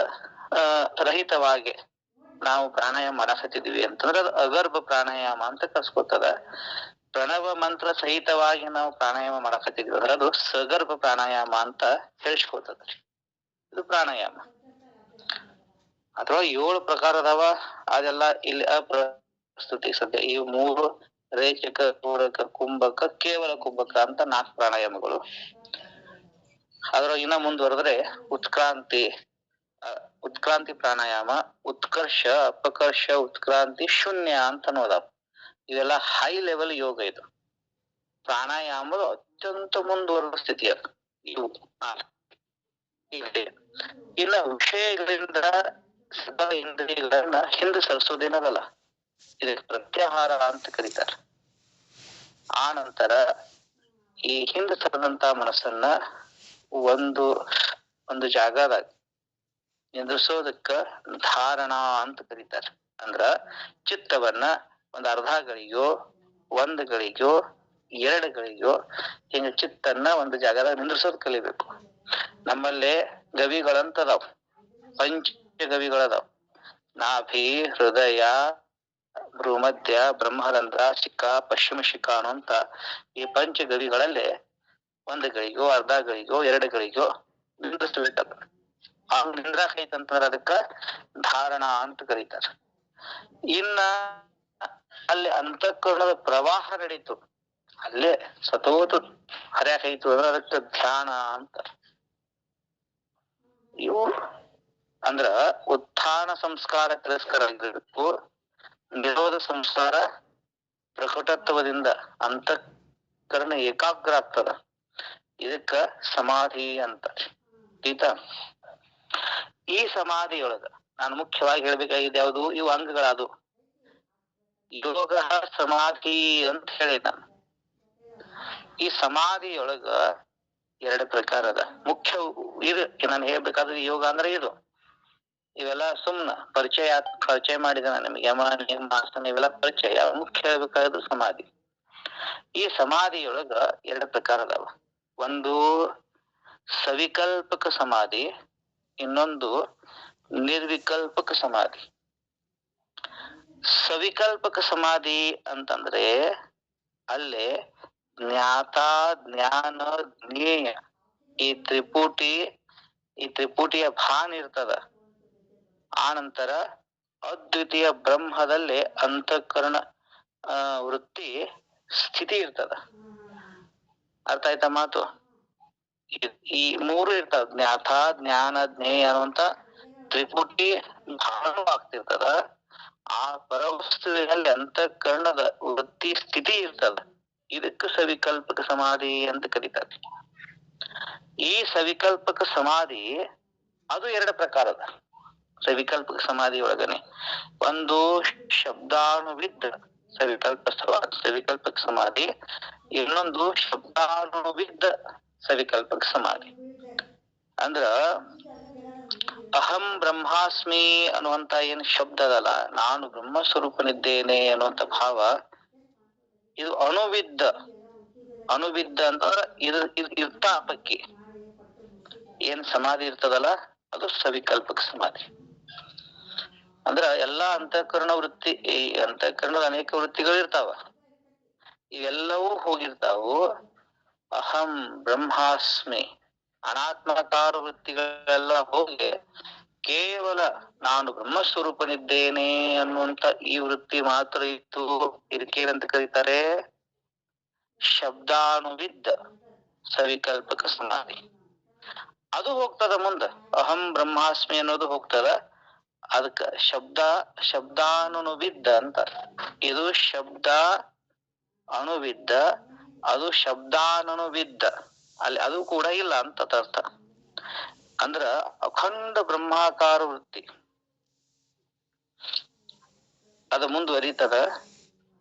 ರಹಿತವಾಗಿ ನಾವು ಪ್ರಾಣಾಯಾಮ ಮಾಡಾಕತ್ತಿದ್ವಿ ಅಂತಂದ್ರೆ ಅದು ಅಗರ್ಭ ಪ್ರಾಣಾಯಾಮ ಅಂತ ಕರ್ಸ್ಕೊತದ. ಪ್ರಣವ ಮಂತ್ರ ಸಹಿತವಾಗಿ ನಾವು ಪ್ರಾಣಾಯಾಮ ಮಾಡಾಕತ್ತಿದ್ವಿ ಅಂದ್ರೆ ಅದು ಸಗರ್ಭ ಪ್ರಾಣಾಯಾಮ ಅಂತ ಹೇಳಿಸ್ಕೊತದ. ಇದು ಪ್ರಾಣಾಯಾಮ. ಅಥವಾ 7 ಪ್ರಕಾರ ಅದಾವ. ಅದೆಲ್ಲ ಇಲ್ಲಿ ಅಪ್ರಸ್ತುತಿ. ಸದ್ಯ ಈ 3 ರೇಚಕ, ಪೂರಕ, ಕುಂಭಕ, ಕೇವಲ ಕುಂಭಕ ಅಂತ 4 ಪ್ರಾಣಾಯಾಮಗಳು. ಅದ್ರ ಇನ್ನ ಮುಂದುವರೆದ್ರೆ ಉತ್ಕ್ರಾಂತಿ, ಉತ್ಕ್ರಾಂತಿ ಪ್ರಾಣಾಯಾಮ, ಉತ್ಕರ್ಷ, ಅಪಕರ್ಷ, ಉತ್ಕ್ರಾಂತಿ, ಶೂನ್ಯ ಅಂತ ಅನ್ನೋದಾವ. ಇವೆಲ್ಲ ಹೈ ಲೆವೆಲ್ ಯೋಗ. ಇದು ಪ್ರಾಣಾಯಾಮದ ಅತ್ಯಂತ ಮುಂದುವರೆದ ಸ್ಥಿತಿ ಅದು. ಇವು ಇನ್ನ ವಿಷಯಗಳಿಂದ ಸಕಲ ಇಂದ್ರಿಯಗಳನ್ನ ಹಿಂದೆ ಸರಿಸೋದೇನದಲ್ಲ, ಇದಕ್ಕೆ ಪ್ರತ್ಯಾಹಾರ ಅಂತ ಕರೀತಾರೆ. ಆ ನಂತರ ಈ ಹಿಂದೆ ಸರಿದಂತ ಮನಸ್ಸನ್ನ ಒಂದು ಜಾಗದಾಗ ನಿಂದ್ರಿಸೋದಕ್ಕ ಧಾರಣ ಅಂತ ಕರೀತಾರೆ. ಅಂದ್ರ ಚಿತ್ತವನ್ನ ಒಂದ್ ಅರ್ಧ ಗಳಿಗೋ, 1 ಗಳಿಗೋ, 2 ಗಳಿಗೋ ಹಿಂಗ ಚಿತ್ತನ್ನ ಒಂದು ಜಾಗದಾಗ ನಿಂದ್ರಿಸೋದ್ ಕಲಿಬೇಕು. ನಮ್ಮಲ್ಲಿ ಗವಿಗಳಂತದಾವ್, ಪಂಚ ಗವಿಗಳದಾವ್. ನಾಭಿ, ಹೃದಯ, ಭ್ರೂಮಧ್ಯ, ಬ್ರಹ್ಮರಂಧ್ರ, ಶಿಖಾ, ಪಶ್ಚಿಮ ಶಿಖಾನು ಅಂತ ಈ ಪಂಚ ಗವಿಗಳಲ್ಲಿ 1 ಗಳಿಗೋ, ಅರ್ಧ ಗಳಿಗೋ, 2 ಗಳಿಗೋ ನಿಂದ್ರಿಸ್ಬೇಕಲ್ಲ. ಆ ನಿಂದ್ರಾಕೈತಂತಂದ್ರ ಅದಕ್ಕ ಧಾರಣ ಅಂತ ಕರೀತಾರ. ಇನ್ನ ಅಲ್ಲಿ ಅಂತಃಕರಣದ ಪ್ರವಾಹ ನಡೀತು, ಅಲ್ಲೇ ಸತೋತು ಹರ್ಯಾಕೈತು ಅಂದ್ರೆ ಅದಕ್ಕೆ ಧ್ಯಾನ ಅಂತ. ಇವು ಅಂದ್ರ ಉತ್ಥಾನ ಸಂಸ್ಕಾರ ತಿರಸ್ಕಾರ ಆಗಿರ್ಬೇಕು, ನಿರೋಧ ಸಂಸ್ಕಾರ ಪ್ರಕಟತ್ವದಿಂದ ಅಂತಃಕರಣ ಏಕಾಗ್ರ ಆಗ್ತದ. ಇದಕ್ಕ ಸಮಾಧಿ ಅಂತ. ಆಯ್ತಾ? ಈ ಸಮಾಧಿಯೊಳಗ ನಾನು ಮುಖ್ಯವಾಗಿ ಹೇಳ್ಬೇಕಾಗಿದ್ದ ಯಾವುದು, ಇವು ಅಂಗಗಳದು. ಯೋಗ ಸಮಾಧಿ ಅಂತ ಹೇಳಿ ನಾನು. ಈ ಸಮಾಧಿಯೊಳಗ 2 ಪ್ರಕಾರ ಅದ. ಮುಖ್ಯ ಇದು ನಾನು ಹೇಳ್ಬೇಕಾದ್ರೆ ಯೋಗ ಅಂದ್ರೆ ಇದು. ಇವೆಲ್ಲ ಸುಮ್ನ ಪರಿಚಯ ಮಾಡಿದ ನಿಮಗೆ. ಯಮ, ನಿಯಮ, ಆಸನ ಇವೆಲ್ಲ ಪರಿಚಯ. ಮುಖ್ಯ ಹೇಳ್ಬೇಕಾದ್ರು ಸಮಾಧಿ. ಈ ಸಮಾಧಿಯೊಳಗ 2 ಪ್ರಕಾರ ಅದಾವ. ಒಂದು ಸವಿಕಲ್ಪಕ ಸಮಾಧಿ, ಇನ್ನೊಂದು ನಿರ್ವಿಕಲ್ಪಕ ಸಮಾಧಿ. ಸವಿಕಲ್ಪಕ ಸಮಾಧಿ ಅಂತಂದ್ರೆ ಅಲ್ಲೇ ಜ್ಞಾತ, ಜ್ಞಾನ, ಜ್ಞೇಯ ಈ ತ್ರಿಪುಟಿಯ ಭಾನ ಇರ್ತದ. ಆ ನಂತರ ಅದ್ವಿತೀಯ ಬ್ರಹ್ಮದಲ್ಲಿ ಅಂತಃಕರಣ ವೃತ್ತಿ ಸ್ಥಿತಿ ಇರ್ತದ. ಅರ್ಥ ಆಯ್ತಾ ಮಾತು? ಈ 3 ಇರ್ತಾವ. ಜ್ಞಾತ, ಜ್ಞಾನ, ಜ್ಞೇಯ ಅನ್ನುವಂತ ತ್ರಿಪುಟಿ ಭಾನು ಆಗ್ತಿರ್ತದ. ಆ ಪರವಸ್ತುವಿನಲ್ಲಿ ಅಂತಃಕರಣದ ವೃತ್ತಿ ಸ್ಥಿತಿ ಇರ್ತದ. ಇದಕ್ಕೆ ಸವಿಕಲ್ಪಕ ಸಮಾಧಿ ಅಂತ ಕರೀತಾರೆ. ಈ ಸವಿಕಲ್ಪಕ ಸಮಾಧಿ ಅದು 2 ಪ್ರಕಾರದ. ಸವಿಕಲ್ಪಕ ಸಮಾಧಿ ಒಳಗನೆ ಒಂದು ಶಬ್ದಾನುವಿದ್ದ ಸವಿಕಲ್ಪಕ ಸಮಾಧಿ, ಇನ್ನೊಂದು ಶಬ್ದಾನುವಿದ್ದ ಸವಿಕಲ್ಪಕ ಸಮಾಧಿ. ಅಂದ್ರ ಅಹಂ ಬ್ರಹ್ಮಾಸ್ಮಿ ಅನ್ನುವಂತ ಏನ್ ಶಬ್ದ ಅದಲ್ಲ, ನಾನು ಬ್ರಹ್ಮ ಸ್ವರೂಪನಿದ್ದೇನೆ ಅನ್ನುವಂತ ಭಾವ, ಇದು ಅನುವಿದ್ದ ಅಂತಂದ್ರ ಇರ್ತಾಪಕ್ಕಿ ಏನ್ ಸಮಾಧಿ ಇರ್ತದಲ್ಲ ಅದು ಸವಿಕಲ್ಪಕ ಸಮಾಧಿ. ಅಂದ್ರ ಎಲ್ಲಾ ಅಂತಃಕರಣ ವೃತ್ತಿ, ಈ ಅಂತಃಕರಣದ ಅನೇಕ ವೃತ್ತಿಗಳು ಇರ್ತಾವ. ಇವೆಲ್ಲವೂ ಹೋಗಿರ್ತಾವು. ಅಹಂ ಬ್ರಹ್ಮಾಸ್ಮಿ ಅನಾತ್ಮಕಾರ ವೃತ್ತಿಗಳೆಲ್ಲ ಹೋಗಿ ಕೇವಲ ನಾನು ಬ್ರಹ್ಮಸ್ವರೂಪನಿದ್ದೇನೆ ಅನ್ನುವಂತ ಈ ವೃತ್ತಿ ಮಾತ್ರ ಇತ್ತು. ಇದಕ್ಕೇನಂತ ಕರೀತಾರೆ? ಶಬ್ದಾನುವಿದ್ದ ಸವಿಕಲ್ಪಕ ಸಮಾಧಿ. ಅದು ಹೋಗ್ತದ ಮುಂದ. ಅಹಂ ಬ್ರಹ್ಮಾಸ್ಮಿ ಅನ್ನೋದು ಹೋಗ್ತದ. ಅದಕ್ಕ ಶಬ್ದಾನುವಿದ್ದ ಅಂತ. ಇದು ಶಬ್ದ ಅಣುವಿದ್ದ, ಅದು ಶಬ್ದಾನುವಿದ್ದ. ಅಲ್ಲಿ ಅದು ಕೂಡ ಇಲ್ಲ ಅಂತ ಅರ್ಥ. ಅಂದ್ರ ಅಖಂಡ ಬ್ರಹ್ಮಾಕಾರ ವೃತ್ತಿ ಅದು ಮುಂದುವರಿತದ.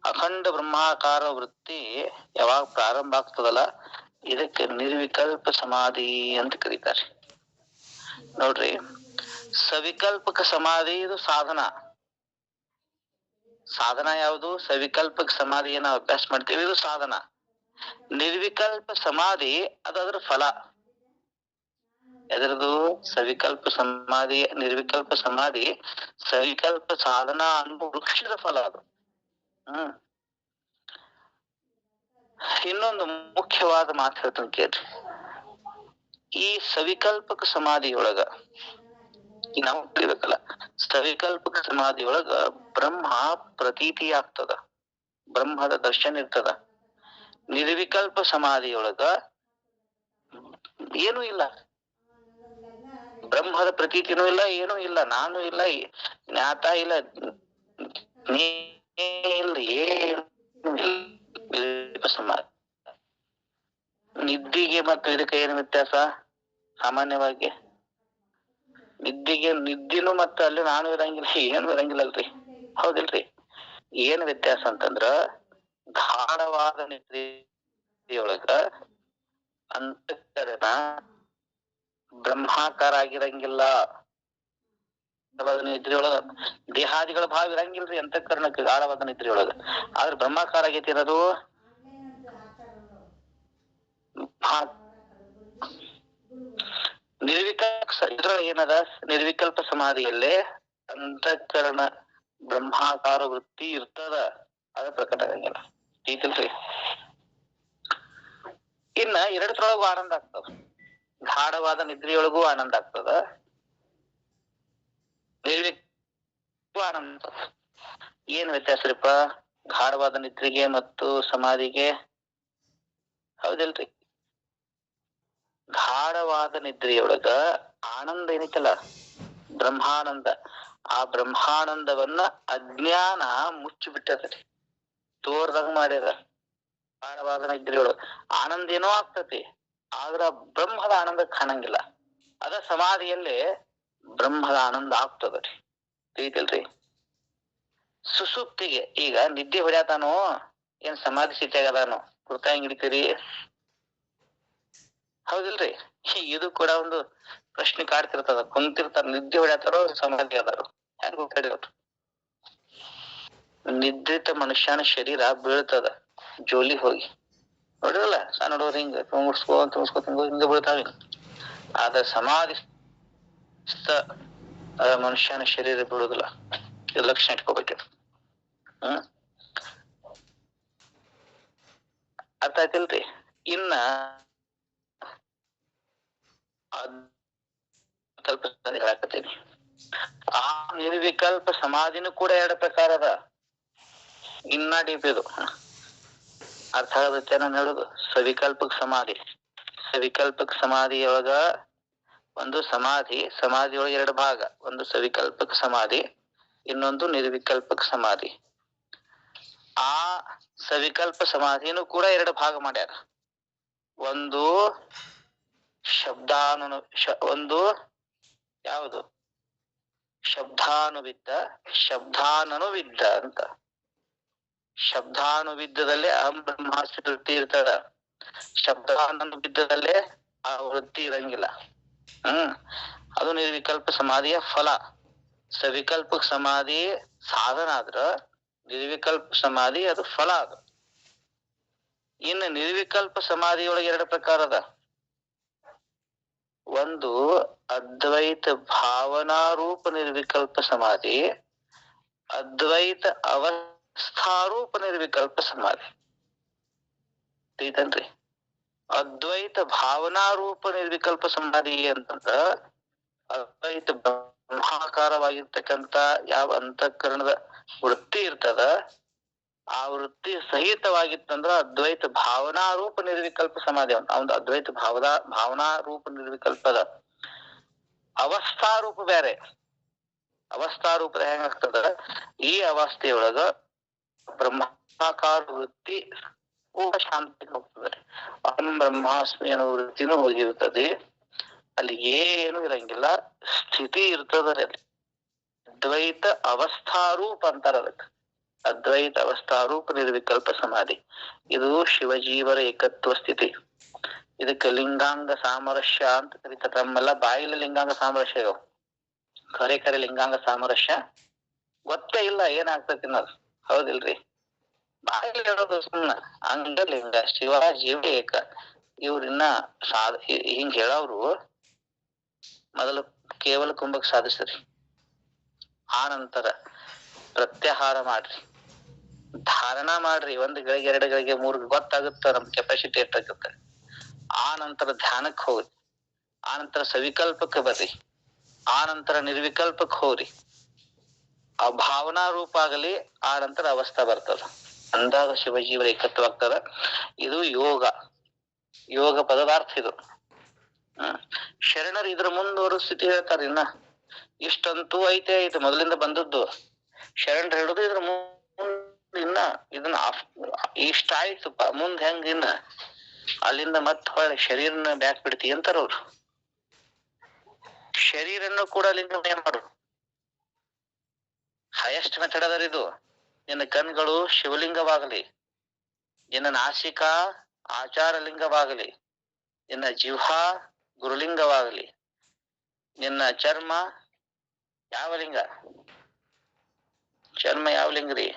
ಅಖಂಡ ಬ್ರಹ್ಮಾಕಾರ ವೃತ್ತಿ ಯಾವಾಗ ಪ್ರಾರಂಭ ಆಗ್ತದಲ್ಲ ಇದಕ್ಕೆ ನಿರ್ವಿಕಲ್ಪ ಸಮಾಧಿ ಅಂತ ಕರೀತಾರೆ. ನೋಡ್ರಿ, ಸವಿಕಲ್ಪಕ ಸಮಾಧಿ ಇದು ಸಾಧನ ಯಾವುದು? ಸವಿಕಲ್ಪಕ ಸಮಾಧಿ ಏನ ಅಭ್ಯಾಸ ಮಾಡ್ತೀವಿ, ಇದು ಸಾಧನ. ನಿರ್ವಿಕಲ್ಪ ಸಮಾಧಿ ಅದರ ಫಲ. ಎದರದು? ಸವಿಕಲ್ಪ ಸಮಾಧಿ, ನಿರ್ವಿಕಲ್ಪ ಸಮಾಧಿ ಸವಿಕಲ್ಪ ಸಾಧನ ಅನ್ನೋ ವೃಕ್ಷದ ಫಲ ಅದು. ಇನ್ನೊಂದು ಮುಖ್ಯವಾದ ಮಾತು ಹೇಳ್ತೀನಿ ಕೇಳ್ರಿ. ಈ ಸವಿಕಲ್ಪಕ ಸಮಾಧಿಯೊಳಗ ನಾವು ತಿಳಿಬೇಕಲ್ಲ, ಸವಿಕಲ್ಪಕ ಸಮಾಧಿಯೊಳಗ ಬ್ರಹ್ಮ ಪ್ರತೀತಿ ಆಗ್ತದ, ಬ್ರಹ್ಮದ ದರ್ಶನ ಇರ್ತದ. ನಿರ್ವಿಕಲ್ಪ ಸಮಾಧಿಯೊಳಗ ಏನೂ ಇಲ್ಲ, ಬ್ರಹ್ಮದ ಪ್ರತೀತಿನೂ ಇಲ್ಲ, ಏನೂ ಇಲ್ಲ, ನಾನು ಇಲ್ಲ, ಜ್ಞಾತ ಇಲ್ಲ, ನೀ ಇಲ್ಲ, ಏನು ಇಲ್ಲ. ಸಮಾಧಿ. ನಿದ್ದಿಗೆ ಮತ್ತು ಇದಕ್ಕೆ ಏನು ವ್ಯತ್ಯಾಸ? ಸಾಮಾನ್ಯವಾಗಿ ನಿದ್ದಿನೂ ಮತ್ತು ಅಲ್ಲಿ ನಾನು ಇರಂಗಿಲ್ಲ, ಏನು ಇರಂಗಿಲ್ಲಲ್ರಿ, ಹೌದಿಲ್ರಿ? ಏನ್ ವ್ಯತ್ಯಾಸ ಅಂತಂದ್ರ ಗಾಢವಾದ ನಿದ್ರೆಯೊಳಗ ಅಂತಃಕರಣ ಬ್ರಹ್ಮಾಕಾರ ಆಗಿರಂಗಿಲ್ಲ. ನಿದ್ರೆಯೊಳಗ ದೇಹಾದಿಗಳ ಭಾವ ಇರಂಗಿಲ್ರಿ ಅಂತಃಕರಣಕ್ಕೆ ಗಾಢವಾದ ನಿದ್ರೆಯೊಳಗ. ಆದ್ರೆ ಬ್ರಹ್ಮಾಕಾರ ಆಗೈತಿ ಇರೋದು. ಇದ್ರ ಏನದ ನಿರ್ವಿಕಲ್ಪ ಸಮಾಧಿಯಲ್ಲೇ ಅಂತಃಕರಣ ಬ್ರಹ್ಮಾಕಾರ ವೃತ್ತಿ ಇರ್ತದ, ಅದ ಪ್ರಕಟ ಆಗಂಗಿಲ್ಲ. ಐತಿಲ್ರಿ? ಇನ್ನ ಎರಡರೊಳಗೂ ಆನಂದ ಆಗ್ತದ. ಗಾಢವಾದ ನಿದ್ರೆಯೊಳಗೂ ಆನಂದ ಆಗ್ತದ, ನಿರ್ವಿಕಲ್ಪ ಆನಂದ. ಏನ್ ವ್ಯತ್ಯಾಸರಿಪ್ಪ ಗಾಢವಾದ ನಿದ್ರೆಗೆ ಮತ್ತು ಸಮಾಧಿಗೆ? ಹೌದಿಲ್ರಿ? ಗಾಢವಾದ ನಿದ್ರೆಯೊಳಗ ಆನಂದ ಏನೈತಲ್ಲ, ಬ್ರಹ್ಮಾನಂದ, ಆ ಬ್ರಹ್ಮಾನಂದವನ್ನ ಅಜ್ಞಾನ ಮುಚ್ಚಿ ಬಿಟ್ಟದ್ರಿ, ತೋರ್ದಂಗ ಮಾಡ್ಯದ. ಗಾಢವಾದ ನಿದ್ರೆಯೊಳಗ ಆನಂದ ಏನೋ ಆಗ್ತತಿ, ಆದ್ರ ಬ್ರಹ್ಮದ ಆನಂದ ಕಾಣಂಗಿಲ್ಲ. ಅದ ಸಮಾಧಿಯಲ್ಲಿ ಬ್ರಹ್ಮದ ಆನಂದ ಆಗ್ತದ್ರಿ. ತಿಳಿತಿಲ್ರಿ? ಸುಸುಪ್ತಿಗೆ ಈಗ ನಿದ್ದೆ ಹೊಡ್ಯಾತಾನೋ ಏನ್ ಸಮಾಧಿ ಸ್ಥಿತಿಯಾಗದಾನೋ ಕುರ್ತ ಹೆಂಗ್ ಹಿಡಿತೀರಿ? ಹೌದಿಲ್ರಿ? ಇದು ಕೂಡ ಒಂದು ಪ್ರಶ್ನೆ ಕಾಡ್ತಿರ್ತದ. ಕುಂತಿರ್ತಾರ, ನಿದ್ದೆ ಹೊಡ್ಯಾತಾರೋ ಸಮಾಧಿ ಅದಾರೋ, ಹೆಂಗ್ ಗೊತ್ತಾಡಿರೋದು? ನಿದ್ರಿತ ಮನುಷ್ಯನ ಶರೀರ ಬೀಳ್ತದ ಜೋಲಿ ಹೋಗಿ, ನೋಡಿರಲ್ಲ ಸಣ್ಣ ನೋಡೋರು ಹಿಂಗ ತುಂಬಿಸ್ಕೊ ಹಿಂಗ ಬೀಳ್ತಾವ. ಆದ್ರೆ ಸಮಾಧಿ ಮನುಷ್ಯನ ಶರೀರ ಬೀಳುದಿಲ್ಲ. ಇದು ಲಕ್ಷಣ ಇಟ್ಕೋಬೇಕಿತ್ತು. ಅರ್ಥ ಆಯ್ತಿಲ್ರಿ? ಇನ್ನ ಹೇಳಾಕತ್ತೀನಿ. ಆ ನಿರ್ವಿಕಲ್ಪ ಸಮಾಧಿನೂ ಕೂಡ ಎರಡು ಪ್ರಕಾರ ಅದ. ಇನ್ನ ಡೀಪ್ ಇದು ಅರ್ಥ ಆಗತ್ತೆ ನಾನು ಹೇಳುದು. ಸವಿಕಲ್ಪಕ್ ಸಮಾಧಿ, ಸವಿಕಲ್ಪಕ್ ಸಮಾಧಿಯೊಳಗ ಒಂದು ಸಮಾಧಿಯೊಳಗೆ ಎರಡು ಭಾಗ, ಒಂದು ಸವಿಕಲ್ಪಕ್ ಸಮಾಧಿ, ಇನ್ನೊಂದು ನಿರ್ವಿಕಲ್ಪಕ್ ಸಮಾಧಿ. ಆ ಸವಿಕಲ್ಪ ಸಮಾಧಿನೂ ಕೂಡ ಎರಡು ಭಾಗ ಮಾಡ್ಯಾರ. ಒಂದು ಒಂದು ಯಾವುದು ಶಬ್ದಾನುವಿದ್ದ ಅಂತ. ಶಬ್ದಾನುವಿದ್ದದಲ್ಲೇ ಅಹಂ ಬ್ರಹ್ಮಾಸ್ಮಿ ವೃತ್ತಿ ಇರ್ತದ, ಶಬ್ದಾನುವಿದ್ದದಲ್ಲೇ ಆ ವೃತ್ತಿ ಇರಂಗಿಲ್ಲ. ಅದು ನಿರ್ವಿಕಲ್ಪ ಸಮಾಧಿಯ ಫಲ. ಸವಿಕಲ್ಪ ಸಮಾಧಿ ಸಾಧನ ಆದ್ರ ನಿರ್ವಿಕಲ್ಪ ಸಮಾಧಿ ಅದು ಫಲ. ಅದು ಇನ್ನು ನಿರ್ವಿಕಲ್ಪ ಸಮಾಧಿಯೊಳಗೆ ಎರಡು ಪ್ರಕಾರ ಅದ. ಒಂದು ಅದ್ವೈತ ಭಾವನಾರೂಪ ನಿರ್ವಿಕಲ್ಪ ಸಮಾಧಿ, ಅದ್ವೈತ ಅವಸ್ಥಾರೂಪ ನಿರ್ವಿಕಲ್ಪ ಸಮಾಧಿ. ತಿಳಿತನ್ರಿ? ಅದ್ವೈತ ಭಾವನಾರೂಪ ನಿರ್ವಿಕಲ್ಪ ಸಮಾಧಿ ಅಂತಂದ್ರ ಅದ್ವೈತ ಬ್ರಹ್ಮಾಕಾರವಾಗಿರ್ತಕ್ಕಂಥ ಯಾವ ಅಂತಃಕರಣದ ವೃತ್ತಿ ಇರ್ತದ, ಆ ವೃತ್ತಿ ಸಹಿತವಾಗಿತ್ತಂದ್ರ ಅದ್ವೈತ ಭಾವನಾರೂಪ ನಿರ್ವಿಕಲ್ಪ ಸಮಾಧಿ. ಒಂದು ಅದ್ವೈತ ಭಾವನಾರೂಪ ನಿರ್ವಿಕಲ್ಪದ ಅವಸ್ಥಾರೂಪ ಬೇರೆ. ಅವಸ್ಥಾರೂಪದ ಹೆಂಗಾಗ್ತದ, ಈ ಅವಸ್ಥೆಯೊಳಗ ಬ್ರಹ್ಮಾಕಾರ ವೃತ್ತಿ ಶಾಂತಿ ಹೋಗ್ತದೆ. ಅಹಂ ಬ್ರಹ್ಮಾಸ್ಮಿ ಅನ್ನೋ ವೃತ್ತಿನೂ ಹೋಗಿರ್ತದೆ. ಅಲ್ಲಿ ಏನು ಇರಂಗಿಲ್ಲ, ಸ್ಥಿತಿ ಇರ್ತದ. ಅಲ್ಲಿ ಅದ್ವೈತ ಅವಸ್ಥಾರೂಪ ಅಂತಾರ ಅದಕ್ಕೆ. ಅದ್ವೈತ ಅವಸ್ಥಾರೂಪ ನಿರ್ವಿಕಲ್ಪ ಸಮಾಧಿ. ಇದು ಶಿವಜೀವರ ಏಕತ್ವ ಸ್ಥಿತಿ. ಇದಕ್ಕೆ ಲಿಂಗಾಂಗ ಸಾಮರಸ್ಯ ಅಂತ ಕರೀತಾರೆ. ನಮ್ಮೆಲ್ಲ ಬಾಯಿಲೆ ಲಿಂಗಾಂಗ ಸಾಮರಸ್ಯ ಇದಾವ, ಖರೆ ಲಿಂಗಾಂಗ ಸಾಮರಸ್ಯ ಗೊತ್ತೇ ಇಲ್ಲ ಏನಾಗ್ತತಿ ಅನ್ನೋದು. ಹೌದಿಲ್ರಿ? ಬಾಯಿಲೆ ಹೇಳೋದು ಸುಮ್ಮನ ಅಂಗ ಲಿಂಗ ಶಿವ ಜೀವ ಏಕ. ಇವ್ರಿನ್ನ ಹಿಂಗ ಹೇಳವ್ರು ಮೊದಲು ಕೇವಲ ಕುಂಭಕ್ ಸಾಧಿಸ್ರಿ, ಆ ನಂತರ ಪ್ರತ್ಯಾಹಾರ ಮಾಡ್ರಿ, ಧಾರಣ ಮಾಡ್ರಿ. ಒಂದು ಗಳಿಗೆ, ಎರಡು ಗಳಿಗೆ, ಮೂರು ಗೊತ್ತಾಗುತ್ತ ನಮ್ ಕೆಪಾಸಿಟಿ ಎಷ್ಟಾಗುತ್ತೆ. ಆ ನಂತರ ಧ್ಯಾನಕ್ಕೆ ಹೋಗ್ರಿ, ಆ ನಂತರ ಸವಿಕಲ್ಪಕ್ಕೆ ಬರ್ರಿ, ಆ ನಂತರ ನಿರ್ವಿಕಲ್ಪಕ್ಕೆ ಹೋಗ್ರಿ. ಆ ಭಾವನಾ ರೂಪ ಆಗಲಿ, ಆ ನಂತರ ಅವಸ್ಥಾ ಬರ್ತದ. ಅಂದಾಗ ಶಿವಜೀವರ ಏಕತ್ವ ಆಗ್ತದ. ಇದು ಯೋಗ ಪದದ ಅರ್ಥ. ಇದು ಶರಣರು ಇದ್ರ ಮುಂದುವರೆದ ಸ್ಥಿತಿ ಹೇಳ್ತಾರ. ಇನ್ನ ಇಷ್ಟಂತೂ ಐತೆ ಮೊದಲಿಂದ ಬಂದದ್ದು. ಶರಣರು ಹೇಳುದು ಇದ್ರ ಇನ್ನ ಇದನ್ನ ಇಷ್ಟ ಆಯ್ತುಪ್ಪ, ಮುಂದ್ ಹೆಂಗ ಇನ್ನ ಅಲ್ಲಿಂದ ಮತ್ ಹೊಳ್ಳಿ ಶರೀರನ ಬ್ಯಾಕ್ ಬಿಡ್ತಿ ಅಂತಾರ ಅವ್ರು. ಶರೀರನ್ನು ಕೂಡ ಲಿಂಗಮಯ ಮಾಡು. ಹೈಯೆಸ್ಟ್ ಮೆಥಡ್ ಅದರ ಇದು. ನಿನ್ನ ಕಣ್ಗಳು ಶಿವಲಿಂಗವಾಗಲಿ, ನಿನ್ನ ನಾಸಿಕ ಆಚಾರ ಲಿಂಗವಾಗಲಿ, ನಿನ್ನ ಜಿಹ್ವಾ ಗುರುಲಿಂಗವಾಗಲಿ, ನಿನ್ನ ಚರ್ಮ ಯಾವ ಲಿಂಗ? ಚರ್ಮ ಯಾವ ಲಿಂಗ ರೀ?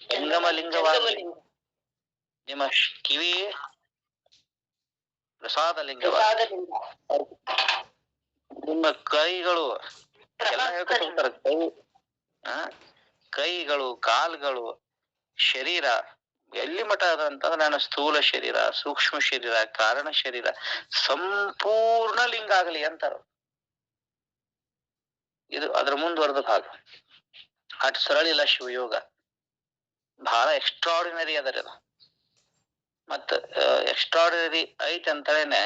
ಜಂಗಮ ಲಿಂಗವಾಗಲಿ. ನಿಮ್ಮ ಕಿವಿ ಪ್ರಸಾದ ಲಿಂಗವಾಗಲಿ. ನಿಮ್ಮ ಕೈಗಳು ಎಲ್ಲ ಹೇಳ್ಕೊತಾರೆ. ಕೈಗಳು, ಕಾಲ್ಗಳು, ಶರೀರ ಎಲ್ಲಿ ಮಠ ಅದ ಅಂತಂದ್ರೆ ನಾನು ಸ್ಥೂಲ ಶರೀರ, ಸೂಕ್ಷ್ಮ ಶರೀರ, ಕಾರಣ ಶರೀರ, ಸಂಪೂರ್ಣ ಲಿಂಗ ಆಗಲಿ ಅಂತಾರ. ಇದು ಅದ್ರ ಮುಂದುವರೆದ ಭಾಗ. ಅಟ್ ಸರಳ ಇಲ್ಲ ಶಿವಯೋಗ, ಬಹಳ ಎಕ್ಸ್ಟ್ರಾರ್ಡಿನರಿ ಅದರ. ಮತ್ತ ಎಕ್ಸ್ಟ್ರಾರ್ಡಿನರಿ ಐತಿ ಅಂತೇನೆ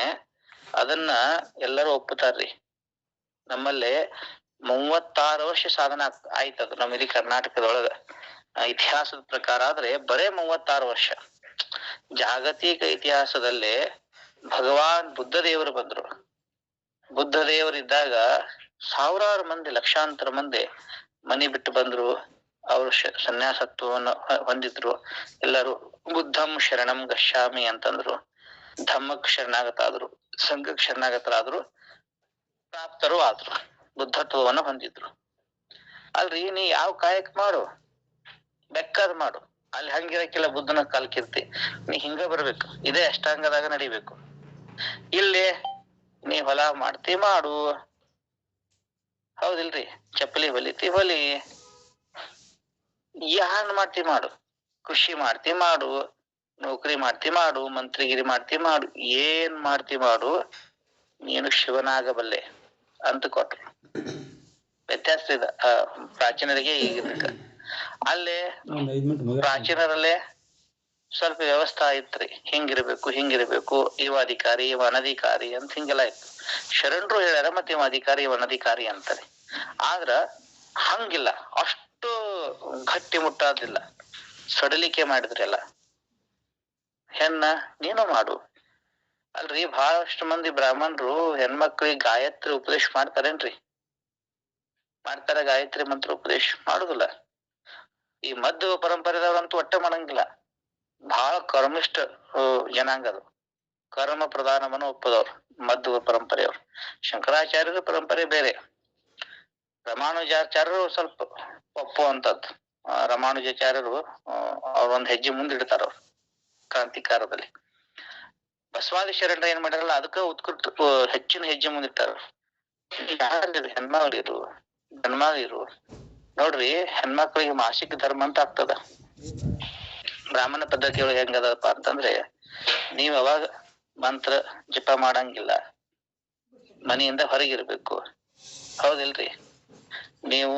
ಅದನ್ನ ಎಲ್ಲರೂ ಒಪ್ಪುತ್ತಾರ್ರಿ. ನಮ್ಮಲ್ಲಿ 36 ವರ್ಷ ಸಾಧನ ಆಯ್ತದ ನಮ್ಮ ಇಲ್ಲಿ ಕರ್ನಾಟಕದೊಳಗ. ಇತಿಹಾಸದ ಪ್ರಕಾರ ಆದ್ರೆ ಬರೇ 36 ವರ್ಷ. ಜಾಗತಿಕ ಇತಿಹಾಸದಲ್ಲಿ ಭಗವಾನ್ ಬುದ್ಧ ದೇವರು ಬಂದ್ರು. ಬುದ್ಧ ದೇವರಿದ್ದಾಗ ಸಾವಿರಾರು ಮಂದಿ, ಲಕ್ಷಾಂತರ ಮಂದಿ ಮನಿ ಬಿಟ್ಟು ಬಂದ್ರು. ಅವರು ಸನ್ಯಾಸತ್ವವನ್ನು ಹೊಂದಿದ್ರು. ಎಲ್ಲರೂ ಬುದ್ಧಂ ಶರಣಂ ಗಚ್ಚಾಮಿ ಅಂತಂದ್ರು, ಧಮ್ಮಕ್ ಶರಣಾಗತ ಆದ್ರು, ಸಂಘಕ್ ಶರಣಾಗತರಾದ್ರು, ಪ್ರಾಪ್ತರು ಆದ್ರು, ಬುದ್ಧತ್ವವನ್ನು ಹೊಂದಿದ್ರು. ಅಲ್ರಿ, ನೀ ಯಾವ ಕಾಯಕ ಮಾಡು, ಬೆಕ್ಕದ್ ಮಾಡು, ಅಲ್ಲಿ ಹಂಗಿರಕ್ಕಿಲ್ಲ. ಬುದ್ಧನ ಕಾಲ್ಕಿರ್ತಿ ನೀ ಹಿಂಗ ಬರ್ಬೇಕು, ಇದೇ ಅಷ್ಟಾಂಗದಾಗ ನಡಿಬೇಕು. ಇಲ್ಲಿ ನೀ ಹೊಲ ಮಾಡ್ತಿ ಮಾಡು, ಹೌದಿಲ್ರಿ? ಚಪ್ಪಲಿ ಹೊಲಿತಿ ಹೊಲಿ, ಯಾನ್ ಮಾಡ್ತಿ ಮಾಡು, ಕೃಷಿ ಮಾಡ್ತಿ ಮಾಡು, ನೌಕರಿ ಮಾಡ್ತಿ ಮಾಡು, ಮಂತ್ರಿಗಿರಿ ಮಾಡ್ತಿ ಮಾಡು, ಏನ್ ಮಾಡ್ತಿ ಮಾಡು, ನೀನು ಶಿವನಾಗಬಲ್ಲೆ ಅಂತ ಕೊಟ್ರು. ವ್ಯತ್ಯಾಸ ಇದ ಪ್ರಾಚೀನರಿಗೆ ಈಗಿದ್ದಕ್ಕ. ಅಲ್ಲೇ ಪ್ರಾಚೀನರಲ್ಲೇ ಸ್ವಲ್ಪ ವ್ಯವಸ್ಥೆ ಇತ್ರಿ. ಹಿಂಗಿರ್ಬೇಕು, ಇವ ಅಧಿಕಾರಿ ಇವ ಅನಧಿಕಾರಿ ಅಂತ ಹಿಂಗೆಲ್ಲ ಇತ್ತು. ಶರಣರು ಹೇಳ್ಯಾರ ಮತ್ತೆ ಇವ ಅಧಿಕಾರಿ ಇವ ಅನಧಿಕಾರಿ ಅಂತಾರೆ. ಆದ್ರ ಹಂಗಿಲ್ಲ, ಅಷ್ಟು ಗಟ್ಟಿ ಮುಟ್ಟಾದಿಲ್ಲ. ಸಡಲಿಕೆ ಮಾಡಿದ್ರಲ್ಲ. ಹೆಣ್ಣ ನೀನು ಮಾಡು. ಅಲ್ರಿ, ಬಹಳಷ್ಟು ಮಂದಿ ಬ್ರಾಹ್ಮಣರು ಹೆಣ್ಮಕ್ಳಿಗೆ ಗಾಯತ್ರಿ ಉಪದೇಶ ಮಾಡ್ತಾರೇನ್ರಿ? ಮಾಡ್ತಾರ? ಗಾಯತ್ರಿ ಮಂತ್ರ ಉಪದೇಶ ಮಾಡುದಿಲ್ಲ. ಈ ಮಧ್ವ ಪರಂಪರೆದವ್ರಂತೂ ಒಟ್ಟೆ ಮಾಡಂಗಿಲ್ಲ. ಬಹಳ ಕರ್ಮಿಷ್ಠ ಜನಾಂಗ ಅದು. ಕರ್ಮ ಪ್ರಧಾನವನ್ನು ಒಪ್ಪದವ್ರು ಮಧ್ವ ಪರಂಪರೆಯವ್ರು. ಶಂಕರಾಚಾರ್ಯರ ಪರಂಪರೆ ಬೇರೆ. ರಾಮಾನುಜಾಚಾರ್ಯರು ಸ್ವಲ್ಪ ಒಪ್ಪುವಂತದ್ದು. ರಾಮಾನುಜಾಚಾರ್ಯರು ಅವ್ರೊಂದ್ ಹೆಜ್ಜೆ ಮುಂದಿಡ್ತಾರ ಅವ್ರು ಕ್ರಾಂತಿಕಾರದಲ್ಲಿ. ಬಸವಾದಿ ಶರಣರ ಏನ್ ಮಾಡ್ಯಾರಲ್ಲ, ಅದಕ್ಕ ಉತ್ಕೃಷ್ಟ ಹೆಚ್ಚಿನ ಹೆಜ್ಜೆ ಮುಂದಿಟ್ಟಾರ. ಹೆಣ್ಮಗಳಿರು, ಗಂಡ್ಮಗಳಿರು ನೋಡ್ರಿ, ಹೆಣ್ಮಕ್ಳಿಗೆ ಮಾಸಿಕ ಧರ್ಮ ಅಂತ ಆಗ್ತದ. ಬ್ರಾಹ್ಮಣ ಪದ್ಧತಿಯೊಳಗೆ ಹೆಂಗದಪ್ಪ ಅಂತಂದ್ರೆ, ನೀವ್ ಅವಾಗ ಮಂತ್ರ ಜಪ ಮಾಡಂಗಿಲ್ಲ, ಮನೆಯಿಂದ ಹೊರಗಿರ್ಬೇಕು, ಹೌದಿಲ್ರಿ? ನೀವು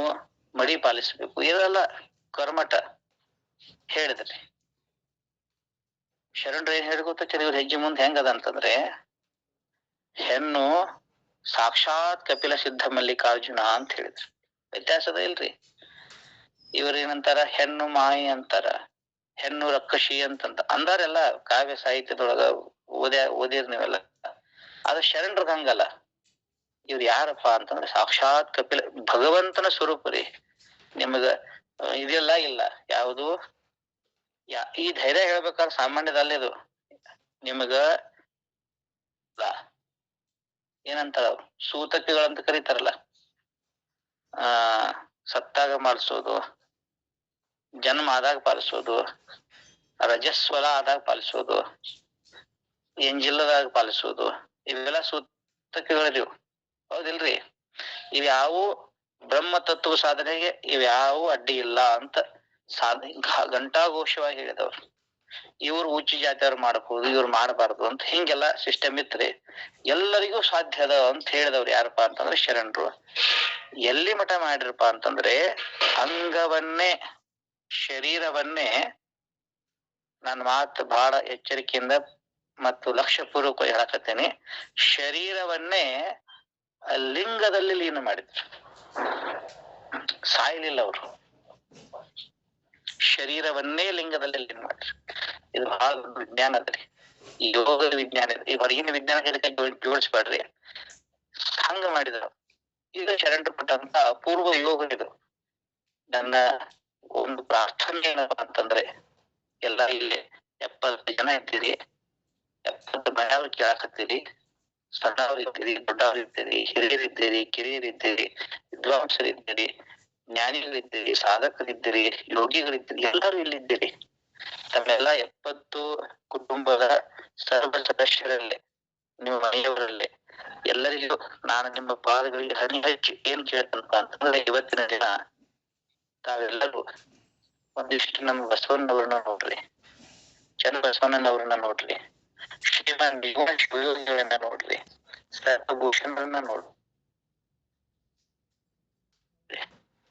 ಮಡಿ ಪಾಲಿಸ್ಬೇಕು, ಇದೆಲ್ಲ ಕರ್ಮಠ ಹೇಳಿದ್ರಿ. ಶರಣರು ಏನ್ ಹೇಳ್ಕೊತಾರ ಇವ್ರ ಹೆಜ್ಜೆ ಮುಂದೆ ಹೆಂಗದ ಅಂತಂದ್ರೆ, ಹೆಣ್ಣು ಸಾಕ್ಷಾತ್ ಕಪಿಲ ಸಿದ್ಧ ಮಲ್ಲಿಕಾರ್ಜುನ ಅಂತ ಹೇಳಿದ್ರು. ವ್ಯತ್ಯಾಸದ ಇಲ್ರಿ? ಇವ್ರೇನಂತಾರ, ಹೆಣ್ಣು ಮಾಯಿ ಅಂತಾರ, ಹೆಣ್ಣು ರಕ್ಕಶಿ ಅಂತಂತ ಅಂದಾರೆಲ್ಲ ಕಾವ್ಯ ಸಾಹಿತ್ಯದೊಳಗ ಓದಿರ್ ನೀವೆಲ್ಲ. ಆದ್ರೆ ಶರಣರಿಗೆ ಹಂಗಲ್ಲ. ಇವ್ರು ಯಾರಪ್ಪ ಅಂತಂದ್ರೆ ಸಾಕ್ಷಾತ್ ಕಪಿಲ ಭಗವಂತನ ಸ್ವರೂಪ ರೀ. ನಿಮಗ ಇದೆಲ್ಲ ಇಲ್ಲ ಯಾವುದು. ಈ ಧೈರ್ಯ ಹೇಳ್ಬೇಕಾದ್ರೆ ಸಾಮಾನ್ಯದಲ್ಲ ಇದು. ನಿಮಗ ಏನಂತಾರ ಅವ್ರು, ಸೂತಕಿಗಳಂತ ಕರೀತಾರಲ್ಲ, ಸತ್ತಾಗ ಮಾಡಿಸೋದು, ಜನ್ಮ ಆದಾಗ ಪಾಲಿಸೋದು, ರಜಸ್ವಲ ಆದಾಗ ಪಾಲಿಸೋದು, ಎಂಜಿಲ್ಲದಾಗ ಪಾಲಿಸೋದು, ಇವೆಲ್ಲ ಸೂತಕಿಗಳಿವು, ಹೌದಿಲ್ರಿ? ಇವ್ಯಾವು ಬ್ರಹ್ಮ ತತ್ವ ಸಾಧನೆಗೆ ಇವ್ಯಾವು ಅಡ್ಡಿ ಇಲ್ಲ ಅಂತ ಘಂಟಾಘೋಷವಾಗಿ ಹೇಳಿದವ್ರು. ಇವ್ರು ಉಚ್ಚ ಜಾತಿಯವ್ರು ಮಾಡಬಹುದು, ಇವ್ರು ಮಾಡಬಾರ್ದು ಅಂತ ಹಿಂಗೆಲ್ಲ ಸಿಸ್ಟಮ್ ಇತ್ರಿ. ಎಲ್ಲರಿಗೂ ಸಾಧ್ಯ ಅದ ಅಂತ ಹೇಳಿದವ್ರು ಯಾರಪ್ಪ ಅಂತಂದ್ರೆ ಶರಣರು. ಎಲ್ಲಿ ಮಠ ಮಾಡಿರಪ್ಪ ಅಂತಂದ್ರೆ, ಅಂಗವನ್ನೇ, ಶರೀರವನ್ನೇ ನನ್ನ ಮಾತು ಬಹಳ ಎಚ್ಚರಿಕೆಯಿಂದ ಮತ್ತು ಲಕ್ಷ್ಯಪೂರ್ವಕ ಹೇಳಕತ್ತೇನೆ. ಶರೀರವನ್ನೇ ಲಿಂಗದಲ್ಲಿ ಲೀನ ಮಾಡಿದ್ರು, ಸಾಯಲಿಲ್ಲ ಅವರು. ಶರೀರವನ್ನೇ ಲಿಂಗದಲ್ಲಿ ಲೀನ ಮಾಡಿದ್ರು. ಇದು ಬಹಳ ದೊಡ್ಡ ವಿಜ್ಞಾನ ಅದ್ರಿ, ಈ ಯೋಗದ ವಿಜ್ಞಾನ ಇದೆ. ಈ ಹೊರಗಿನ ವಿಜ್ಞಾನ ಜೋಡಿಸ್ಬೇಡ್ರಿ, ಹಂಗ ಮಾಡಿದ್ರು. ಈಗ ಶರಣರು ಕೊಟ್ಟಂತ ಪೂರ್ವ ಯೋಗ ಇದು. ನನ್ನ ಒಂದು ಪ್ರಾರ್ಥನೆ ಏನಪ್ಪ ಅಂತಂದ್ರೆ, ಎಲ್ಲ ಇಲ್ಲಿ 70 ಜನ ಇದ್ದೀರಿ, 70 ಮನೆಯವ್ರು ಕೇಳಾಕತ್ತೀರಿ, ಸಣ್ಣವ್ರು ಇದ್ದೀರಿ, ದೊಡ್ಡವ್ರು ಇದ್ದೀರಿ, ಹಿರಿಯರಿದ್ದೀರಿ, ಕಿರಿಯರಿದ್ದೀರಿ, ವಿದ್ವಾಂಸರಿದ್ದೀರಿ, ಜ್ಞಾನಿಗಳಿದ್ದೀರಿ, ಸಾಧಕರಿದ್ದೀರಿ, ಯೋಗಿಗಳಿದ್ದೀರಿ, ಎಲ್ಲರೂ ಇಲ್ಲಿದ್ದೀರಿ. ತಮ್ಮೆಲ್ಲ 70 ಕುಟುಂಬದ ಸರ್ವ ಸದಸ್ಯರಲ್ಲೇ, ನಿಮ್ಮ ಮನೆಯವರಲ್ಲೇ ಎಲ್ಲರಿಗೂ ನಾನು ನಿಮ್ಮ ಪಾದಗಳಿಗೆ ಹನಿ ಹಚ್ಚಿ ಏನ್ ಕೇಳ್ತಂತ ಅಂತಂದ್ರೆ, ಇವತ್ತಿನ ದಿನ ತಾವೆಲ್ಲರೂ ಒಂದಿಷ್ಟು ನಮ್ಮ ಬಸವಣ್ಣವ್ರನ್ನ ನೋಡ್ರಿ, ಚನ್ನಬಸವಣ್ಣನವ್ರನ್ನ ನೋಡ್ರಿ, ಶ್ರೀಮಾನ್ ಭೀಮಾ ಶಿವಯೋಗಿಗಳನ್ನ ನೋಡ್ರಿ, ಸರ್ವಭೂಷಣರನ್ನ ನೋಡ್ರಿ.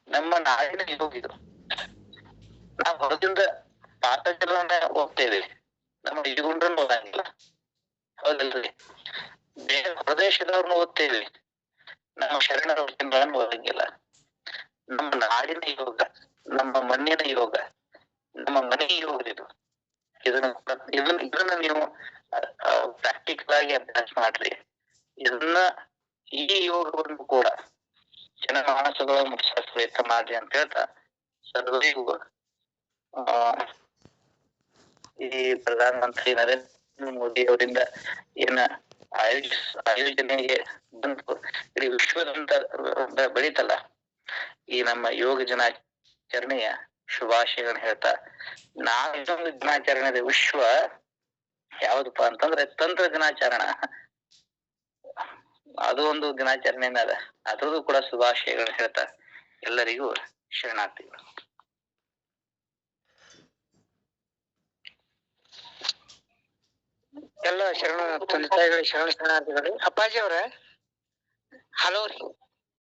ನಮ್ಮ ನಾಡಿನ ಯೋಗಿದು. ನಾವು ಹೊರದಿಂದ ಪಾಠಗಳನ್ನ ಓದ್ತೇವೆ, ನಮ್ಮ ಇಡುಗುಂಡ್ರನ್ನ ಓದಂಗಿಲ್ಲ, ಹೌದಲ್ರಿ? ಬೇರೆ ಪ್ರದೇಶದವ್ರನ್ನ ಓದ್ತೇವೆ, ನಮ್ಮ ಶರಣರ ವಚನಗಳನ್ನ ಓದಂಗಿಲ್ಲ. ನಮ್ಮ ನಾಡಿನ ಯೋಗ, ನಮ್ಮ ಮಣ್ಣಿನ ಯೋಗ, ನಮ್ಮ ಮನೆ ಯೋಗ ಇದು. ಇದನ್ನ ನೀವು ಪ್ರಾಕ್ಟಿಕಲ್ ಆಗಿ ಅಭ್ಯಾಸ ಮಾಡ್ರಿ. ಈ ಯೋಗವನ್ನು ಕೂಡ ಜನಮಾನಸಗಳ ಮುಟ್ಸಕ್ ಪ್ರಯತ್ನ ಮಾಡ್ರಿ ಅಂತ ಹೇಳ್ತಾ, ಸರ್ವರಿಗೂ ಈ ಪ್ರಧಾನ ಮಂತ್ರಿ ನರೇಂದ್ರ ಮೋದಿ ಅವರಿಂದ ಏನ ಆಯೋಜನೆಗೆ ಬಂದು ಇಡೀ ವಿಶ್ವದಂತ ಬೆಳೀತಲ್ಲ, ಈ ನಮ್ಮ ಯೋಗ ದಿನಾಚರಣೆಯ ಶುಭಾಶಯಗಳನ್ನ ಹೇಳ್ತಾ, ನಾವು ಇನ್ನೊಂದು ದಿನಾಚರಣೆ ವಿಶ್ವ ಯಾವ್ದಪ್ಪ ಅಂತಂದ್ರೆ ತಂತ್ರ ದಿನಾಚರಣ. ಅದು ಒಂದು ದಿನಾಚರಣೆ ಅದ, ಅದ್ರದ್ದು ಕೂಡ ಶುಭಾಶಯಗಳನ್ನ ಹೇಳ್ತಾ ಎಲ್ಲರಿಗೂ ಶರಣಾರ್ಥಿಗಳು.
ಎಲ್ಲ ಶರಣ ತಂದೆ ತಾಯಿಗಳಿಗೆ ಶರಣಾರ್ಥಿಗಳು. ಅಪ್ಪಾಜಿ ಅವ್ರ ಹಲೋ ರೀ.